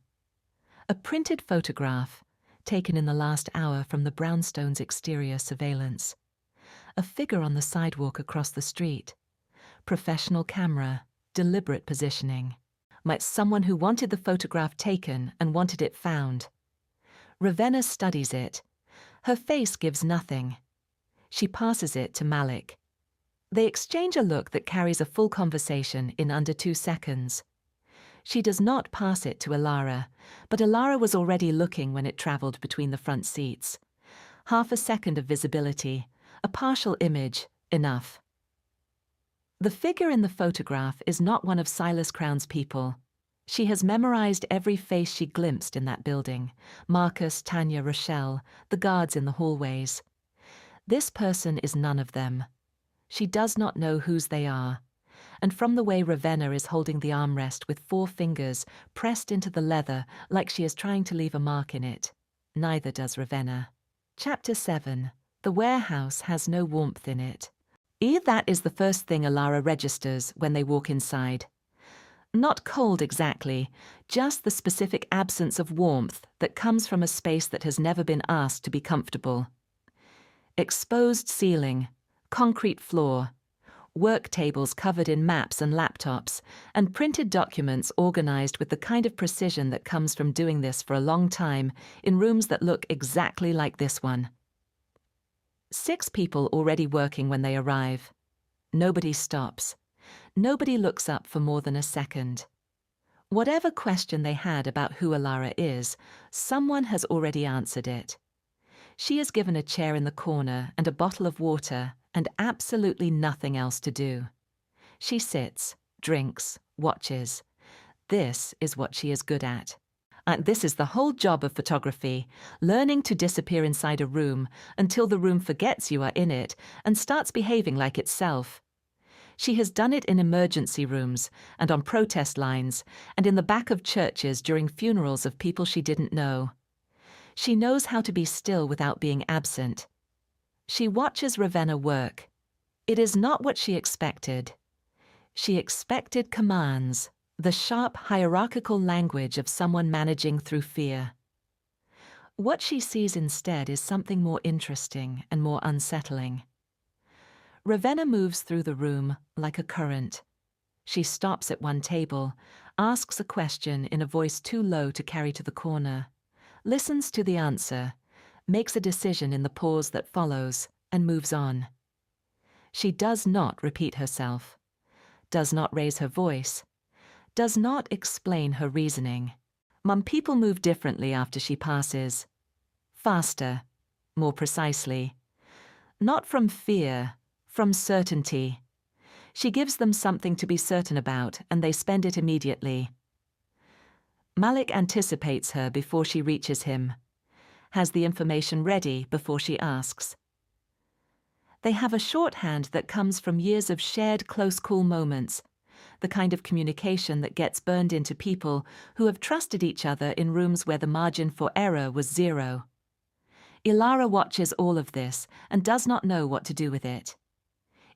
A printed photograph, taken in the last hour from the brownstone's exterior surveillance. A figure on the sidewalk across the street. Professional camera, deliberate positioning. Might someone who wanted the photograph taken and wanted it found. Ravenna studies it. Her face gives nothing. She passes it to Malik. They exchange a look that carries a full conversation in under 2 seconds. She does not pass it to Elara, but Elara was already looking when it traveled between the front seats. Half a second of visibility, a partial image, enough. The figure in the photograph is not one of Silas Crowne's people. She has memorized every face she glimpsed in that building, Marcus, Tanya, Rochelle, the guards in the hallways. This person is none of them. She does not know whose they are, and from the way Ravenna is holding the armrest with 4 fingers pressed into the leather like she is trying to leave a mark in it, neither does Ravenna. Chapter 7. The warehouse has no warmth in it. That is the first thing Elara registers when they walk inside. Not cold exactly, just the specific absence of warmth that comes from a space that has never been asked to be comfortable. Exposed ceiling, concrete floor, work tables covered in maps and laptops, and printed documents organized with the kind of precision that comes from doing this for a long time in rooms that look exactly like this one. 6 people already working when they arrive. Nobody stops. Nobody looks up for more than a second. Whatever question they had about who Elara is, someone has already answered it. She is given a chair in the corner and a bottle of water and absolutely nothing else to do. She sits, drinks, watches. This is what she is good at. This is the whole job of photography, learning to disappear inside a room until the room forgets you are in it and starts behaving like itself. She has done it in emergency rooms and on protest lines and in the back of churches during funerals of people she didn't know. She knows how to be still without being absent. She watches Ravenna work. It is not what she expected. She expected commands, the sharp hierarchical language of someone managing through fear. What she sees instead is something more interesting and more unsettling. Ravenna moves through the room like a current. She stops at one table, asks a question in a voice too low to carry to the corner, listens to the answer, makes a decision in the pause that follows, and moves on. She does not repeat herself, does not raise her voice, does not explain her reasoning. People move differently after she passes. Faster, more precisely. Not from fear, from certainty. She gives them something to be certain about, and they spend it immediately. Malik anticipates her before she reaches him, has the information ready before she asks. They have a shorthand that comes from years of shared close call moments. the kind of communication that gets burned into people who have trusted each other in rooms where the margin for error was zero. Elara watches all of this and does not know what to do with it.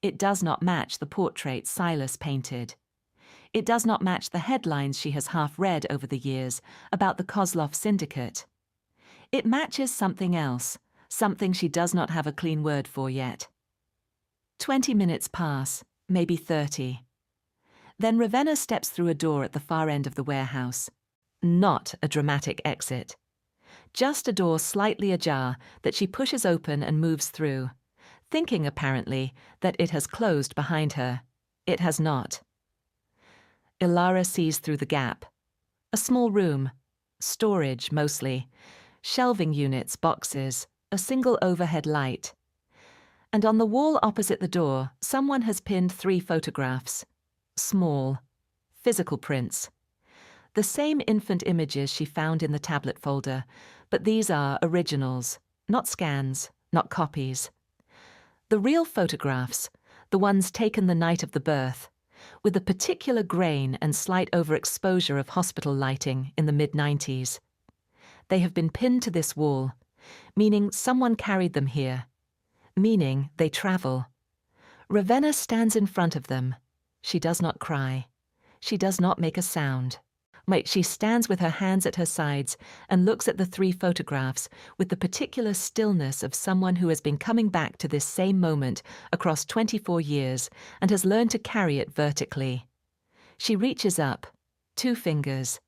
It does not match the portrait Silas painted. It does not match the headlines she has half read over the years about the Kozlov Syndicate. It matches something else, something she does not have a clean word for yet. 20 minutes pass, maybe 30. Then Ravenna steps through a door at the far end of the warehouse. Not a dramatic exit. Just a door slightly ajar that she pushes open and moves through, thinking apparently that it has closed behind her. It has not. Elara sees through the gap. A small room, storage mostly, shelving units, boxes, a single overhead light. And on the wall opposite the door, someone has pinned 3 photographs. Small, physical prints. The same infant images she found in the tablet folder, but these are originals, not scans, not copies. The real photographs, the ones taken the night of the birth, with a particular grain and slight overexposure of hospital lighting in the mid-90s. They have been pinned to this wall, meaning someone carried them here, meaning they travel. Ravenna stands in front of them. She does not cry. She does not make a sound. She stands with her hands at her sides and looks at the 3 photographs with the particular stillness of someone who has been coming back to this same moment across 24 years and has learned to carry it vertically. She reaches up, 2 fingers,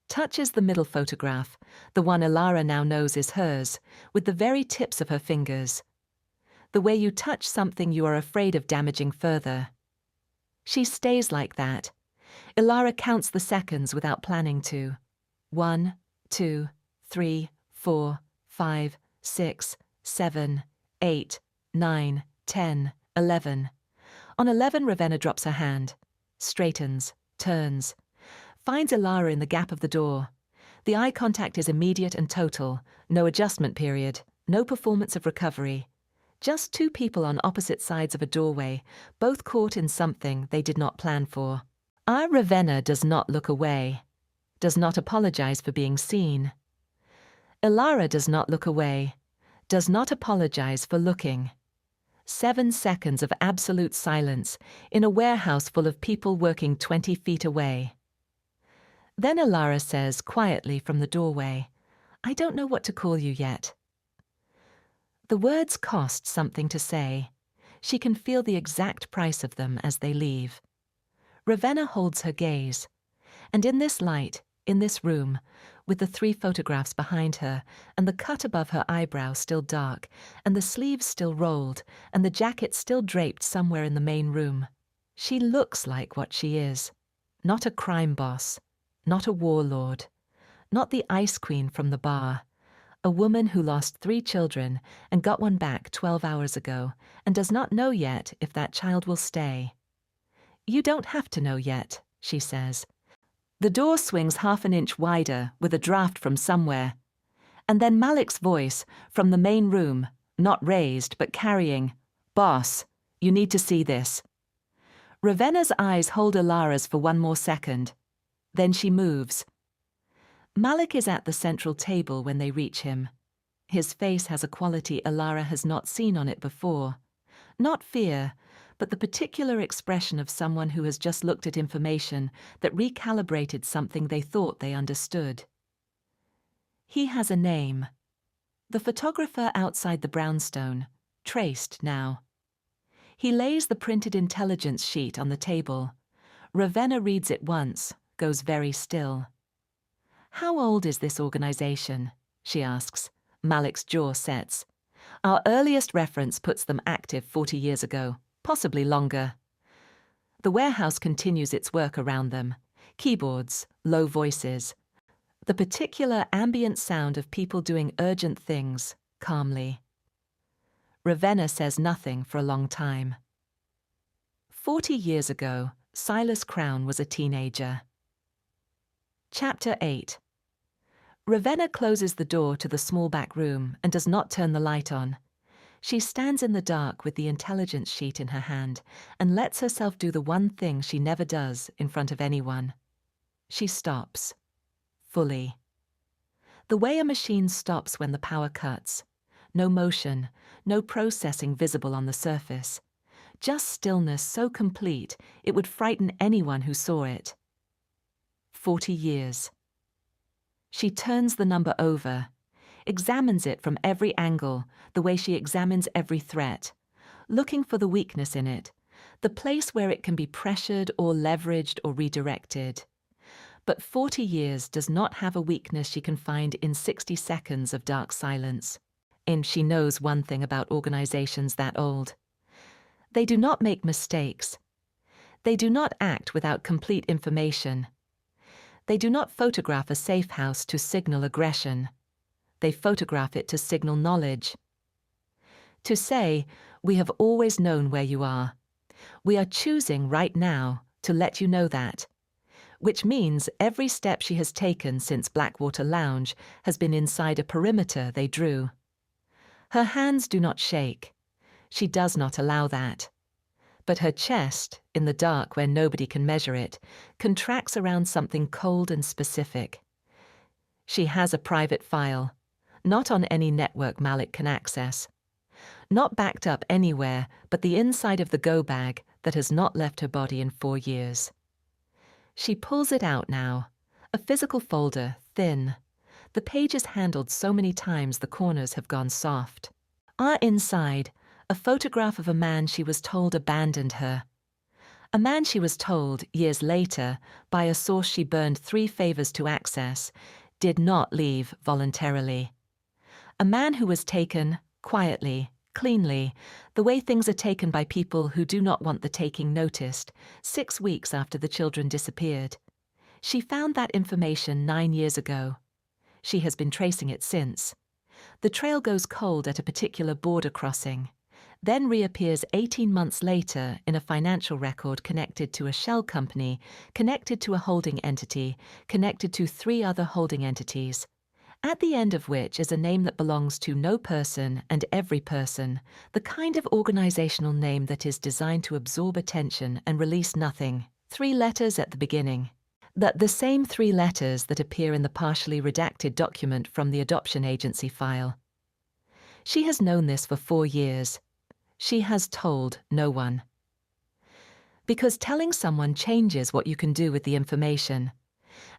touches the middle photograph, the one Elara now knows is hers, with the very tips of her fingers. The way you touch something you are afraid of damaging further. She stays like that. Elara counts the seconds without planning to. 1, 2, 3, 4, 5, 6, 7, 8, 9, 10, 11. On 11, Ravenna drops her hand, straightens, turns, finds Elara in the gap of the door. The eye contact is immediate and total, no adjustment period, no performance of recovery. Just 2 people on opposite sides of a doorway, both caught in something they did not plan for. Our Ravenna does not look away, does not apologize for being seen. Elara does not look away, does not apologize for looking. 7 seconds of absolute silence in a warehouse full of people working 20 feet away. Then Elara says quietly from the doorway, "I don't know what to call you yet." The words cost something to say. She can feel the exact price of them as they leave. Ravenna holds her gaze, and in this light, in this room, with the 3 photographs behind her, and the cut above her eyebrow still dark, and the sleeves still rolled, and the jacket still draped somewhere in the main room, she looks like what she is. Not a crime boss, not a warlord, not the ice queen from the bar. A woman who lost 3 children and got one back 12 hours ago, and does not know yet if that child will stay. "You don't have to know yet," she says. The door swings half an inch wider with a draft from somewhere. And then Malik's voice from the main room, not raised but carrying, "Boss, you need to see this." Ravenna's eyes hold Elara's for 1 more second. Then she moves. Malik is at the central table when they reach him. His face has a quality Elara has not seen on it before. Not fear, but the particular expression of someone who has just looked at information that recalibrated something they thought they understood. He has a name. The photographer outside the brownstone, traced now. He lays the printed intelligence sheet on the table. Ravenna reads it once, goes very still. "How old is this organization?" she asks. Malik's jaw sets. "Our earliest reference puts them active 40 years ago, possibly longer." The warehouse continues its work around them. Keyboards, low voices. The particular ambient sound of people doing urgent things, calmly. Ravenna says nothing for a long time. 40 years ago, Silas Crowne was a teenager. Chapter 8. Ravenna closes the door to the small back room and does not turn the light on. She stands in the dark with the intelligence sheet in her hand and lets herself do the one thing she never does in front of anyone. She stops. Fully. The way a machine stops when the power cuts. No motion, no processing visible on the surface. Just stillness so complete it would frighten anyone who saw it. 40 years. She turns the number over, examines it from every angle, the way she examines every threat, looking for the weakness in it, the place where it can be pressured or leveraged or redirected. But 40 years does not have a weakness she can find in 60 seconds of dark silence. And she knows one thing about organizations that old. They do not make mistakes. They do not act without complete information. They do not photograph a safe house to signal aggression. They photograph it to signal knowledge. To say, we have always known where you are. We are choosing right now to let you know that. Which means every step she has taken since Blackwater Lounge has been inside a perimeter they drew. Her hands do not shake. She does not allow that. But her chest, in the dark where nobody can measure it, contracts around something cold and specific. She has a private file, not on any network Malik can access. Not backed up anywhere but the inside of the go bag that has not left her body in 4 years. She pulls it out now, a physical folder, thin. The pages handled so many times the corners have gone soft. Inside, a photograph of a man she was told abandoned her. A man she was told, years later, by a source she burned 3 favors to access, did not leave voluntarily. A man who was taken, quietly, cleanly, the way things are taken by people who do not want the taking noticed, 6 weeks after the children disappeared. She found that information 9 years ago. She has been tracing it since. The trail goes cold at a particular border crossing, then reappears 18 months later in a financial record connected to a shell company, connected to a holding entity, connected to 3 other holding entities, at the end of which is a name that belongs to no person and every person, the kind of organizational name that is designed to absorb attention and release nothing. 3 letters at the beginning. That the same 3 letters that appear in the partially redacted document from the adoption agency file. She has known this for 4 years. She has told no one. Because telling someone changes what you can do with the information,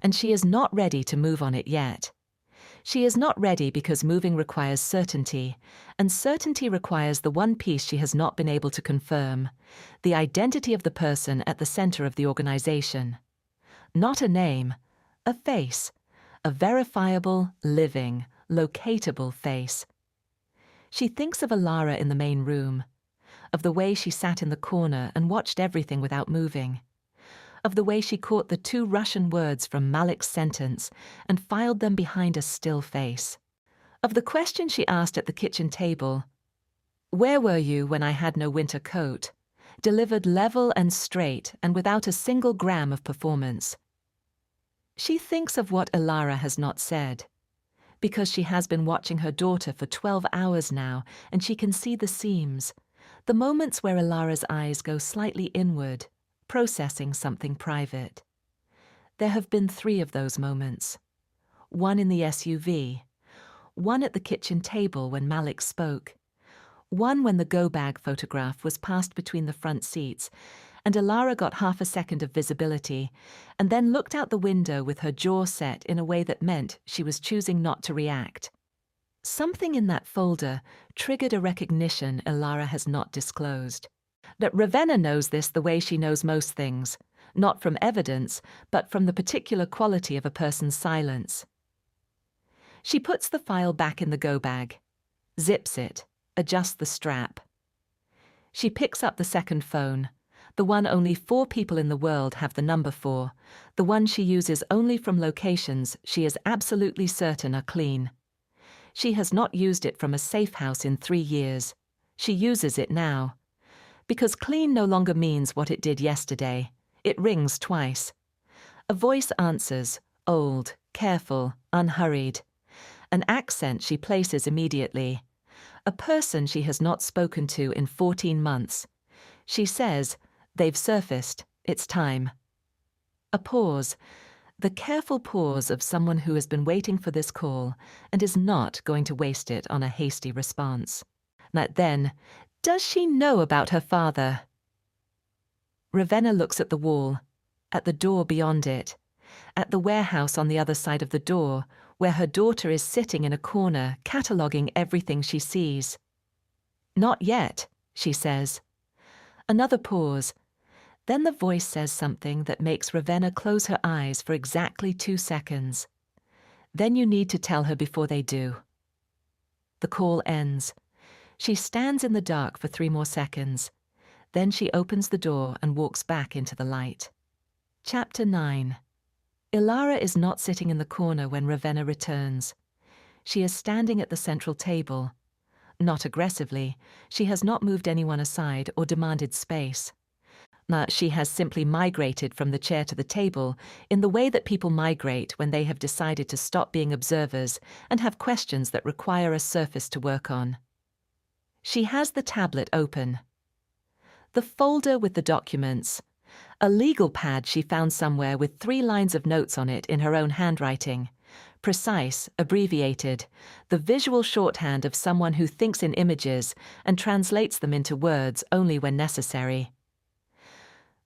and she is not ready to move on it yet. She is not ready because moving requires certainty, and certainty requires the one piece she has not been able to confirm, the identity of the person at the center of the organization. Not a name, a face, a verifiable, living, locatable face. She thinks of Elara in the main room, of the way she sat in the corner and watched everything without moving, of the way she caught the 2 Russian words from Malik's sentence and filed them behind a still face, of the question she asked at the kitchen table, "Where were you when I had no winter coat?" delivered level and straight and without a single gram of performance. She thinks of what Elara has not said, because she has been watching her daughter for 12 hours now, and she can see the seams, the moments where Elara's eyes go slightly inward, processing something private. There have been 3 of those moments. One in the SUV, one at the kitchen table when Malik spoke, one when the go-bag photograph was passed between the front seats, and Elara got half a second of visibility, and then looked out the window with her jaw set in a way that meant she was choosing not to react. Something in that folder triggered a recognition Elara has not disclosed. That Ravenna knows this the way she knows most things, not from evidence, but from the particular quality of a person's silence. She puts the file back in the go-bag, zips it, adjusts the strap. She picks up the second phone, the one only 4 people in the world have the number for, the one she uses only from locations she is absolutely certain are clean. She has not used it from a safe house in 3 years. She uses it now. Because clean no longer means what it did yesterday. It rings twice. A voice answers, old, careful, unhurried. An accent she places immediately. a person she has not spoken to in 14 months. She says, "They've surfaced. It's time." A pause. The careful pause of someone who has been waiting for this call and is not going to waste it on a hasty response. Then, does she know about her father? Ravenna looks at the wall, at the door beyond it, at the warehouse on the other side of the door, where her daughter is sitting in a corner, cataloguing everything she sees. "Not yet," she says. Another pause. Then the voice says something that makes Ravenna close her eyes for exactly 2 seconds. "Then you need to tell her before they do." The call ends. She stands in the dark for 3 more seconds. Then she opens the door and walks back into the light. Chapter 9. Elara is not sitting in the corner when Ravenna returns. She is standing at the central table. Not aggressively. She has not moved anyone aside or demanded space. She has simply migrated from the chair to the table in the way that people migrate when they have decided to stop being observers and have questions that require a surface to work on. She has the tablet open. The folder with the documents. A legal pad she found somewhere with 3 lines of notes on it in her own handwriting. Precise, abbreviated, the visual shorthand of someone who thinks in images and translates them into words only when necessary.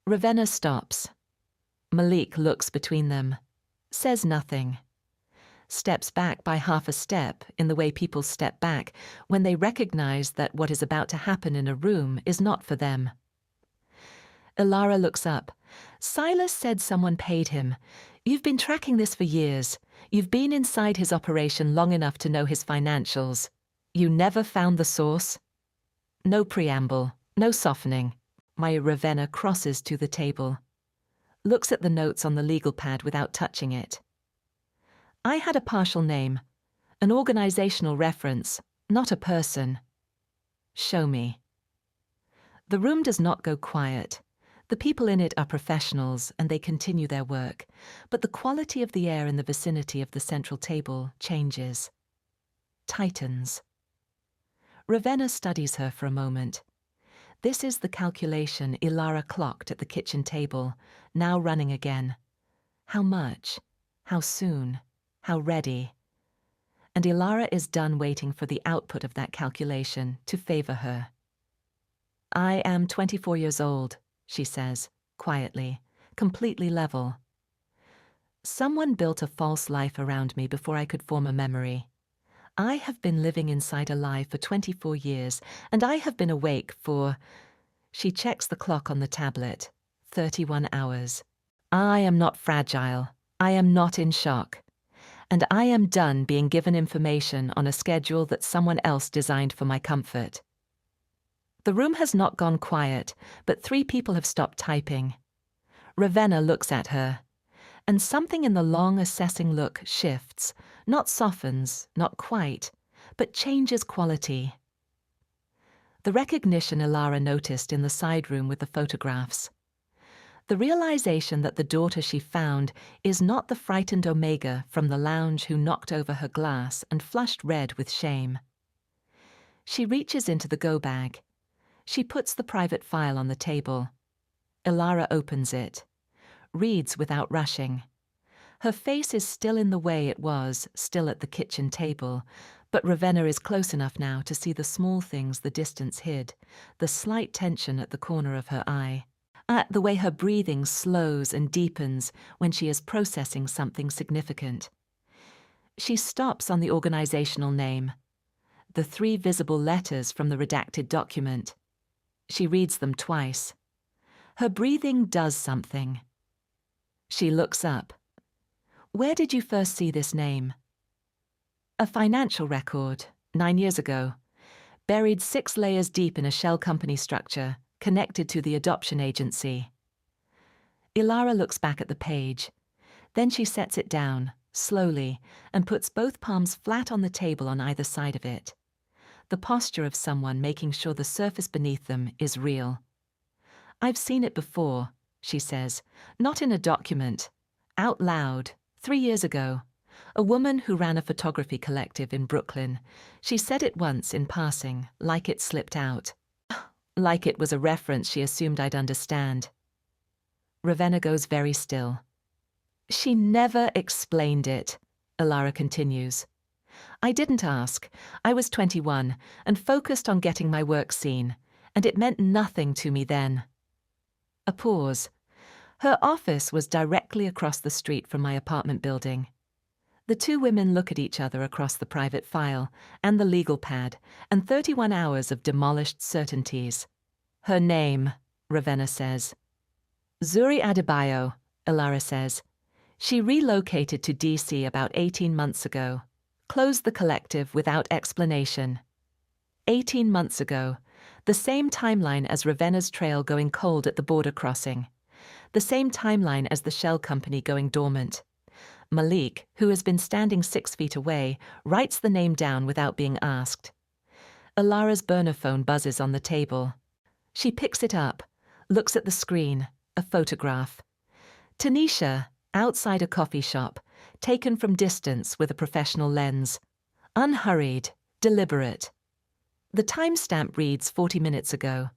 Ravenna stops. Malik looks between them, says nothing. Steps back by half a step in the way people step back when they recognize that what is about to happen in a room is not for them. Elara looks up. "Silas said someone paid him. You've been tracking this for years. You've been inside his operation long enough to know his financials. You never found the source?" No preamble, no softening. My Ravenna crosses to the table. Looks at the notes on the legal pad without touching it. "I had a partial name, an organizational reference, not a person." "Show me." The room does not go quiet. The people in it are professionals and they continue their work, but the quality of the air in the vicinity of the central table changes. Tightens. Ravenna studies her for a moment. This is the calculation Elara clocked at the kitchen table, now running again. How much? How soon? How ready? And Elara is done waiting for the output of that calculation to favor her. "I am 24 years old," she says, quietly, completely level. "Someone built a false life around me before I could form a memory. I have been living inside a lie for 24 years, and I have been awake for..." She checks the clock on the tablet. 31 hours. "I am not fragile. I am not in shock. And I am done being given information on a schedule that someone else designed for my comfort." The room has not gone quiet, but 3 people have stopped typing. Ravenna looks at her, and something in the long assessing look shifts, not softens, not quite, but changes quality. The recognition Elara noticed in the side room with the photographs. The realization that the daughter she found is not the frightened Omega from the lounge who knocked over her glass and flushed red with shame. She reaches into the go bag. She puts the private file on the table. Elara opens it, reads without rushing. Her face is still in the way it was, still at the kitchen table, but Ravenna is close enough now to see the small things the distance hid, the slight tension at the corner of her eye, the way her breathing slows and deepens when she is processing something significant. She stops on the organizational name, the 3 visible letters from the redacted document. She reads them twice. Her breathing does something. She looks up. "Where did you first see this name?" "A financial record, 9 years ago. Buried 6 layers deep in a shell company structure, connected to the adoption agency." Elara looks back at the page. Then she sets it down, slowly, and puts both palms flat on the table on either side of it. The posture of someone making sure the surface beneath them is real. "I've seen it before," she says, "not in a document. Out loud, 3 years ago. a woman who ran a photography collective in Brooklyn. She said it once in passing, like it slipped out. Like it was a reference she assumed I'd understand. Ravenna goes very still. She never explained it, Elara continues. I didn't ask. I was 21 and focused on getting my work seen, and it meant nothing to me then. A pause. Her office was directly across the street from my apartment building. The two women look at each other across the private file and the legal pad, and 31 hours of demolished certainties. Her name, Ravenna says. Zuri Adebayo, Elara says. She relocated to DC about 18 months ago. Closed the collective without explanation. 18 months ago, the same timeline as Ravenna's trail going cold at the border crossing. The same timeline as the shell company going dormant. Malik, who has been standing 6 feet away, writes the name down without being asked. Elara's burner phone buzzes on the table. She picks it up, looks at the screen, a photograph. Tanisha, outside a coffee shop, taken from distance with a professional lens. Unhurried, deliberate. The timestamp reads 40 minutes ago.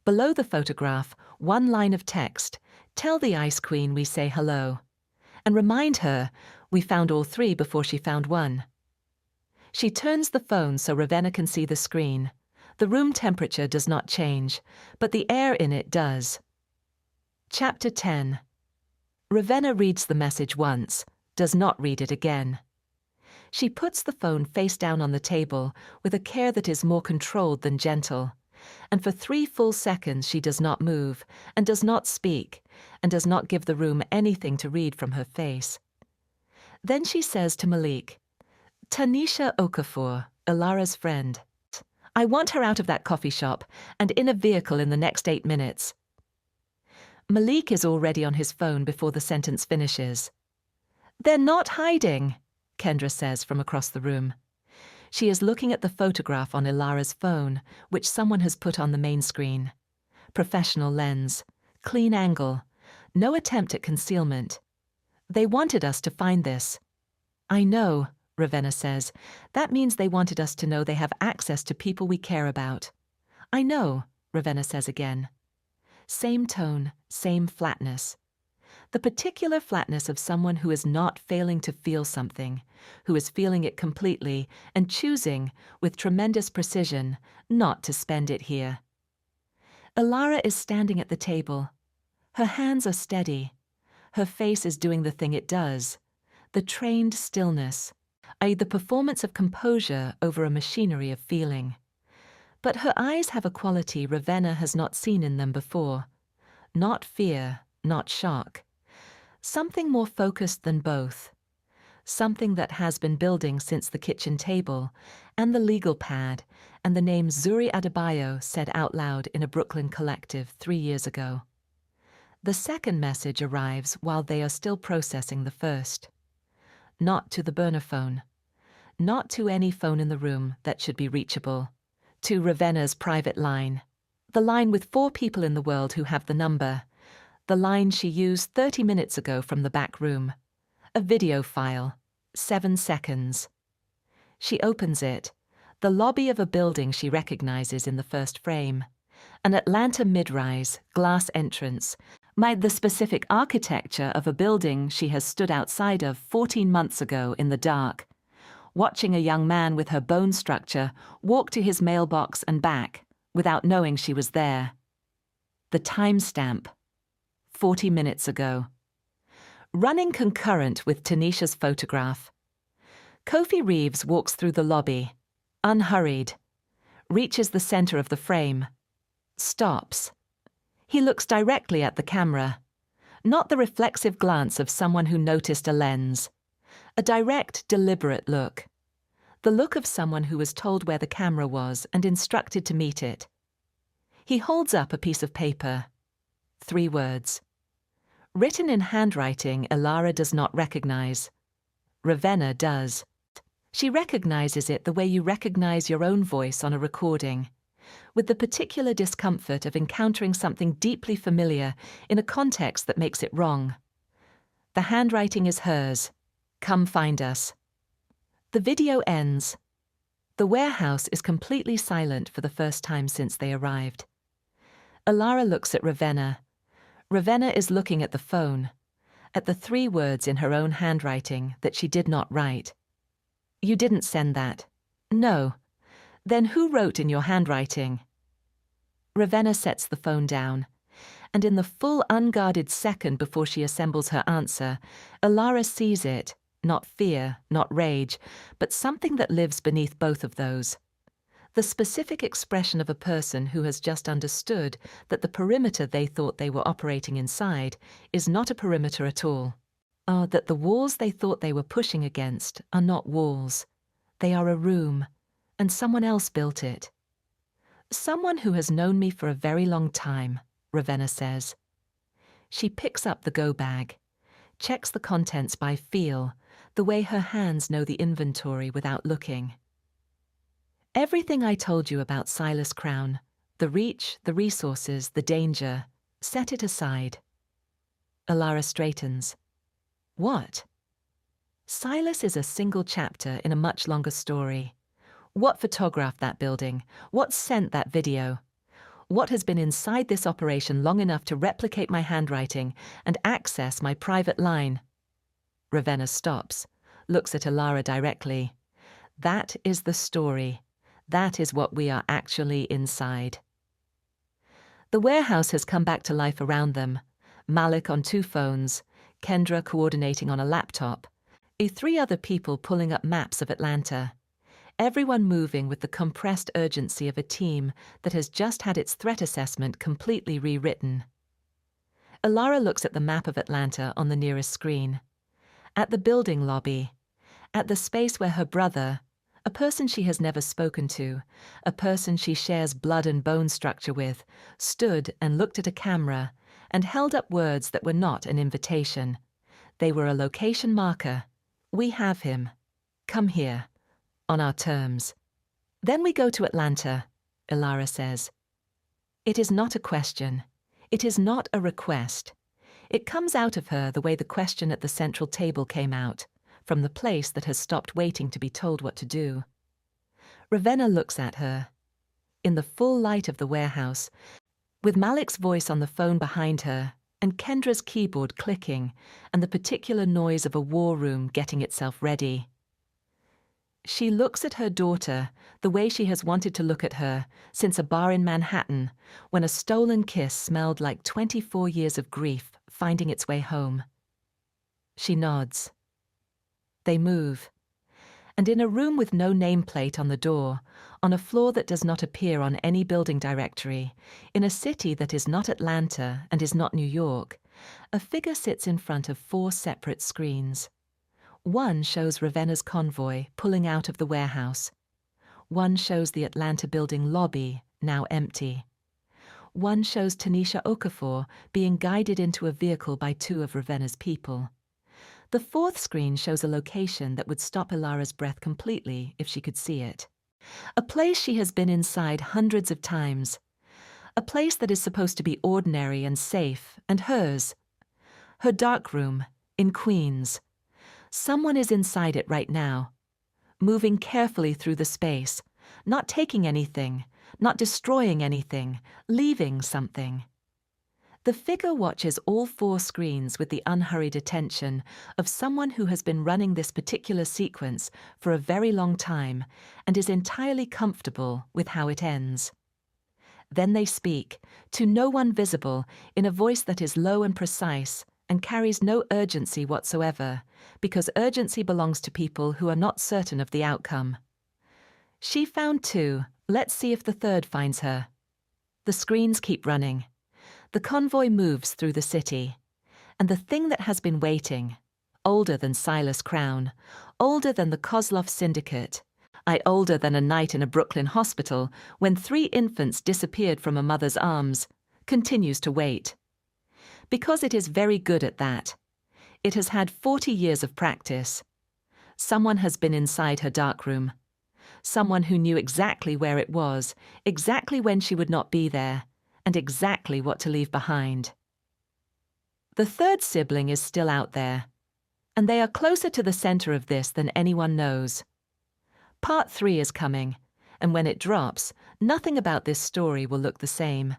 Below the photograph, one line of text, tell the Ice Queen we say hello. And remind her we found all three before she found one. She turns the phone so Ravenna can see the screen. The room temperature does not change, but the air in it does. Chapter 10. Ravenna reads the message once, does not read it again. She puts the phone face down on the table with a care that is more controlled than gentle, and for 3 full seconds she does not move, and does not speak, and does not give the room anything to read from her face. Then she says to Malik, Tanisha Okafor, Elara's friend. I want her out of that coffee shop, and in a vehicle in the next 8 minutes. Malik is already on his phone before the sentence finishes. They're not hiding, Kendra says from across the room. She is looking at the photograph on Elara's phone, which someone has put on the main screen. Professional lens, clean angle, no attempt at concealment. They wanted us to find this. I know, Ravenna says. That means they wanted us to know they have access to people we care about. I know, Ravenna says again. Same tone, same flatness. The particular flatness of someone who is not failing to feel something, who is feeling it completely and choosing, with tremendous precision, not to spend it here. Elara is standing at the table. Her hands are steady. Her face is doing the thing it does, the trained stillness, i.e. the performance of composure over a machinery of feeling. But her eyes have a quality Ravenna has not seen in them before. Not fear, not shock. Something more focused than both. Something that has been building since the kitchen table, and the legal pad, and the name Zuri Adebayo said out loud in a Brooklyn collective 3 years ago. The second message arrives while they are still processing the first. Not to the burner phone. Not to any phone in the room that should be reachable. To Ravenna's private line. The line with 4 people in the world who have the number. The line she used 30 minutes ago from the back room. A video file. 7 seconds. She opens it. The lobby of a building she recognizes in the first frame. An Atlanta mid-rise, glass entrance. The specific architecture of a building she has stood outside of 14 months ago in the dark. Watching a young man with her bone structure walk to his mailbox and back, without knowing she was there. The timestamp. 40 minutes ago. Running concurrent with Tanisha's photograph. Kofi Reeves walks through the lobby, unhurried, reaches the center of the frame, stops. He looks directly at the camera, not the reflexive glance of someone who noticed a lens. A direct, deliberate look. The look of someone who was told where the camera was and instructed to meet it. He holds up a piece of paper. 3 words. Written in handwriting Elara does not recognize. Ravenna does. She recognizes it the way you recognize your own voice on a recording, with the particular discomfort of encountering something deeply familiar in a context that makes it wrong. The handwriting is hers, Come find us. The video ends. The warehouse is completely silent for the first time since they arrived. Elara looks at Ravenna. Ravenna is looking at the phone, at the 3 words in her own handwriting that she did not write. You didn't send that. No. Then who wrote in your handwriting? Ravenna sets the phone down, and in the full unguarded second before she assembles her answer, Elara sees it, not fear, not rage, but something that lives beneath both of those. The specific expression of a person who has just understood that the perimeter they thought they were operating inside is not a perimeter at all. That the walls they thought they were pushing against are not walls. They are a room, and someone else built it. Someone who has known me for a very long time, Ravenna says. She picks up the go bag, checks the contents by feel, the way her hands know the inventory without looking. Everything I told you about Silas Crowne, the reach, the resources, the danger, set it aside. Elara straightens. What? Silas is a single chapter in a much longer story. What photographed that building? What sent that video? What has been inside this operation long enough to replicate my handwriting and access my private line? Ravenna stops, looks at Elara directly. That is the story. That is what we are actually inside. The warehouse has come back to life around them. Malik on 2 phones, Kendra coordinating on a laptop, 3 other people pulling up maps of Atlanta. Everyone moving with the compressed urgency of a team that has just had its threat assessment completely rewritten. Elara looks at the map of Atlanta on the nearest screen. At the building lobby. At the space where her brother, a person she has never spoken to, a person she shares blood and bone structure with, stood and looked at a camera and held up words that were not an invitation. They were a location marker. We have him. Come here. On our terms. Then we go to Atlanta, Elara says. It is not a question. It is not a request. It comes out of her the way the question at the central table came out, from the place that has stopped waiting to be told what to do. Ravenna looks at her. In the full light of the warehouse, with Malik's voice on the phone behind her, and Kendra's keyboard clicking, and the particular noise of a war room getting itself ready. She looks at her daughter the way she has wanted to look at her since a bar in Manhattan when a stolen kiss smelled like 24 years of grief finding its way home. She nods. They move. And in a room with no nameplate on the door, on a floor that does not appear on any building directory, in a city that is not Atlanta and is not New York, a figure sits in front of 4 separate screens. One shows Ravenna's convoy pulling out of the warehouse. One shows the Atlanta building lobby, now empty. One shows Tanisha Okafor being guided into a vehicle by 2 of Ravenna's people. The 4th screen shows a location that would stop Elara's breath completely if she could see it. A place she has been inside hundreds of times. A place that is supposed to be ordinary and safe, and hers. Her dark room, in Queens. Someone is inside it right now, moving carefully through the space, not taking anything, not destroying anything, leaving something. The figure watches all 4 screens with the unhurried attention of someone who has been running this particular sequence for a very long time and is entirely comfortable with how it ends. Then they speak, to no one visible, in a voice that is low and precise, and carries no urgency whatsoever, because urgency belongs to people who are not certain of the outcome. She found 2. Let's see if the 3rd finds her. The screens keep running. The convoy moves through the city. And the thing that has been waiting, older than Silas Crowne, older than the Kozlov Syndicate, older than a night in a Brooklyn hospital when 3 infants disappeared from a mother's arms, continues to wait. Because it is very good at that. It has had 40 years of practice. Someone has been inside her darkroom. Someone who knew exactly where it was, exactly when she would not be there, and exactly what to leave behind. The 3rd sibling is still out there. And they are closer to the center of this than anyone knows. Part 3 is coming, and when it drops, nothing about this story will look the same.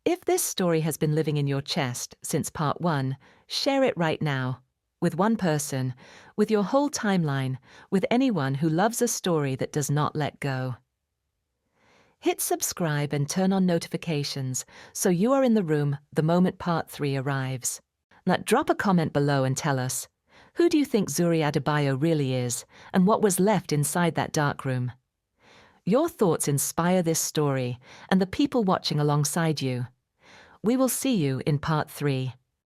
If this story has been living in your chest since Part 1, share it right now. With one person, with your whole timeline, with anyone who loves a story that does not let go. Hit subscribe and turn on notifications so you are in the room the moment Part 3 arrives. Now drop a comment below and tell us, who do you think Zuri Adebayo really is, and what was left inside that dark room? Your thoughts inspire this story and the people watching alongside you. We will see you in Part 3.